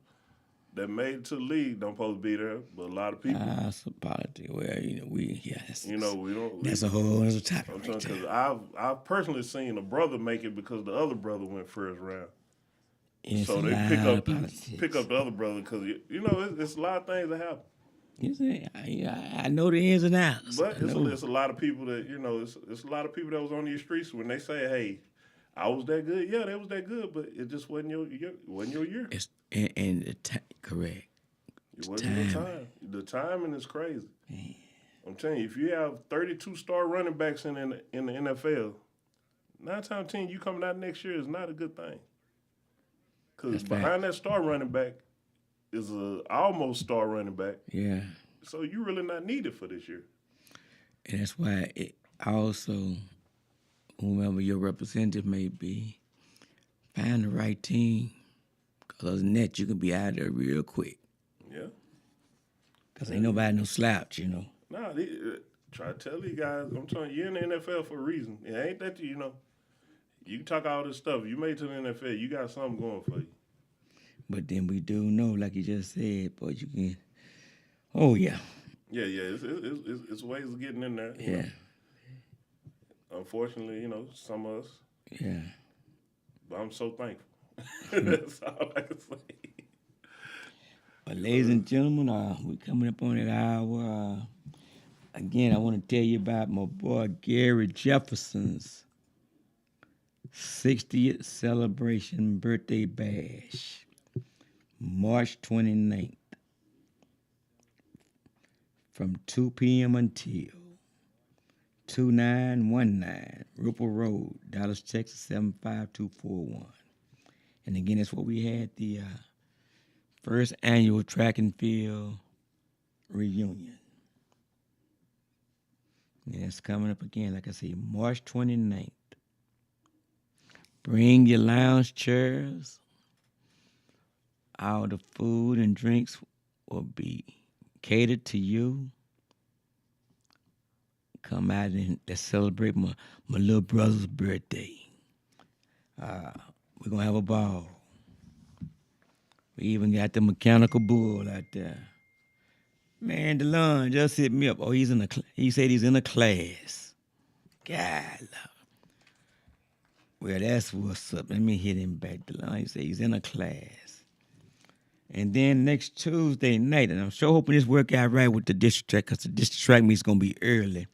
that made it to the league don't supposed to be there, but a lot of people, Lots of politics. Well, yes, we don't. that's a whole other topic I'm right telling because there. I've personally seen a brother make it because the other brother went first round. It's So a they lot of politics. the other brother because it's a lot of things that happen. You see, I know the ins and outs. But I know. it's a lot of people that it's a lot of people that was on these streets when they say, "Hey, I was that good." Yeah, they was that good, but it just wasn't your year. It's correct. It wasn't your Timing. time. The timing is crazy. I'm telling you, if you have 32 star running backs in the NFL, 9 times out of 10 you coming out next year is not a good thing. Because That's behind fact. that star running back is a almost star running back. Yeah, So you really not needed for this year. and that's why also, whomever your representative may be, find the right team. Because other than that, you can be out of there real quick. Yeah. Because ain't nobody no slouch, you know. Nah, try to tell these guys, I'm telling you, you're in the NFL for a reason. It ain't that you can talk all this stuff. You made it to the NFL, you got something going for you. But then we do know, like you just said, but you can. Oh yeah, Yeah, it's ways of getting in there. yeah, Unfortunately, some of us, yeah. but I'm so thankful. That's all I can say. But ladies and gentlemen, we coming up on that hour. Again, I want to tell you about my boy Gary Jefferson's 60th celebration birthday bash, March 29th, from 2 p.m. until 2919 Ripple Road, Dallas, Texas 75241. And again, that's where we had the first annual track and field reunion. And it's coming up again, like I say, March 29th. Bring your lounge chairs. All the food and drinks will be catered to you. Come out and let's celebrate my little brother's birthday. We're going to have a ball. We even got the mechanical bull out there. Man, DeLon just hit me up. Oh, he said he's in a class. God, well, that's what's up. Let me hit him back, DeLon. He said he's in a class. And then next Tuesday night, and I'm sure hoping this work out right with the district track, because the district track meet's going to be early.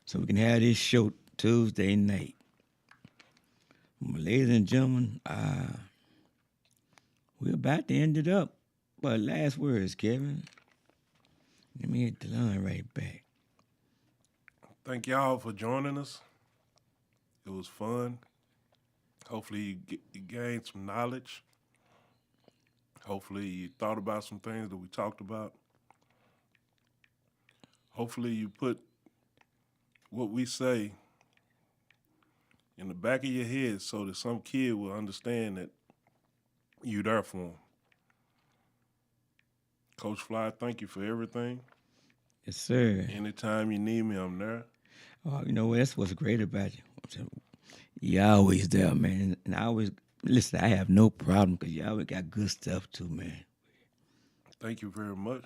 So we can have this show Tuesday night. Well, ladies and gentlemen, we're about to end it up. But last words, Kevin. Let me hit DeLon right back. Thank y'all for joining us. It was fun. Hopefully you gained some knowledge. Hopefully you thought about some things that we talked about. Hopefully you put what we say in the back of your head so that some kid will understand that you there for him. Coach Fly, thank you for everything. Yes, sir. Anytime you need me, I'm there. Oh, you know, that's what's great about you. You're always there, man. And I always, listen, I have no problem because you always got good stuff too, man. Thank you very much.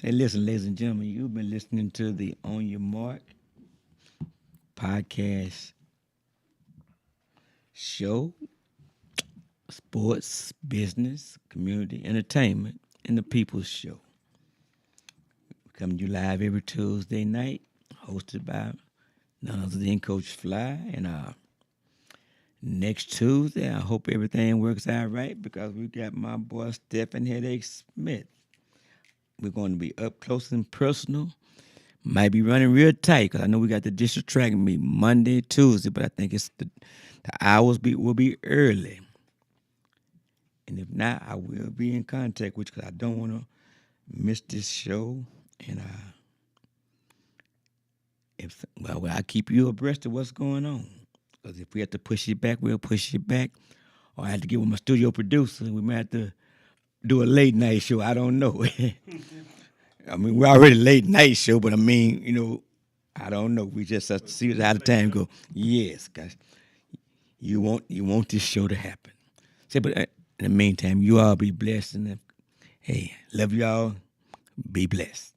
Say, listen, ladies and gentlemen, you've been listening to the On Your Mark podcast show, sports, business, community, entertainment, and the People's Show. We come to you live every Tuesday night, hosted by none other than Coach Fly. And next Tuesday, I hope everything works out right because we got my boy Stephen Headache Smith. We're going to be up close and personal. Might be running real tight because I know we got the district track meet Monday, Tuesday, but I think it's the hours will be early. And if not, I will be in contact with you because I don't want to miss this show. And I keep you abreast of what's going on. Because if we have to push it back, we'll push it back. Or I have to get with my studio producer. We might have to do a late night show. I don't know. I mean, we're already late night show, but I mean, I don't know. We just have to see how the time go. Yes, guys, you want this show to happen. But in the meantime, you all be blessed, and hey, love y'all. Be blessed.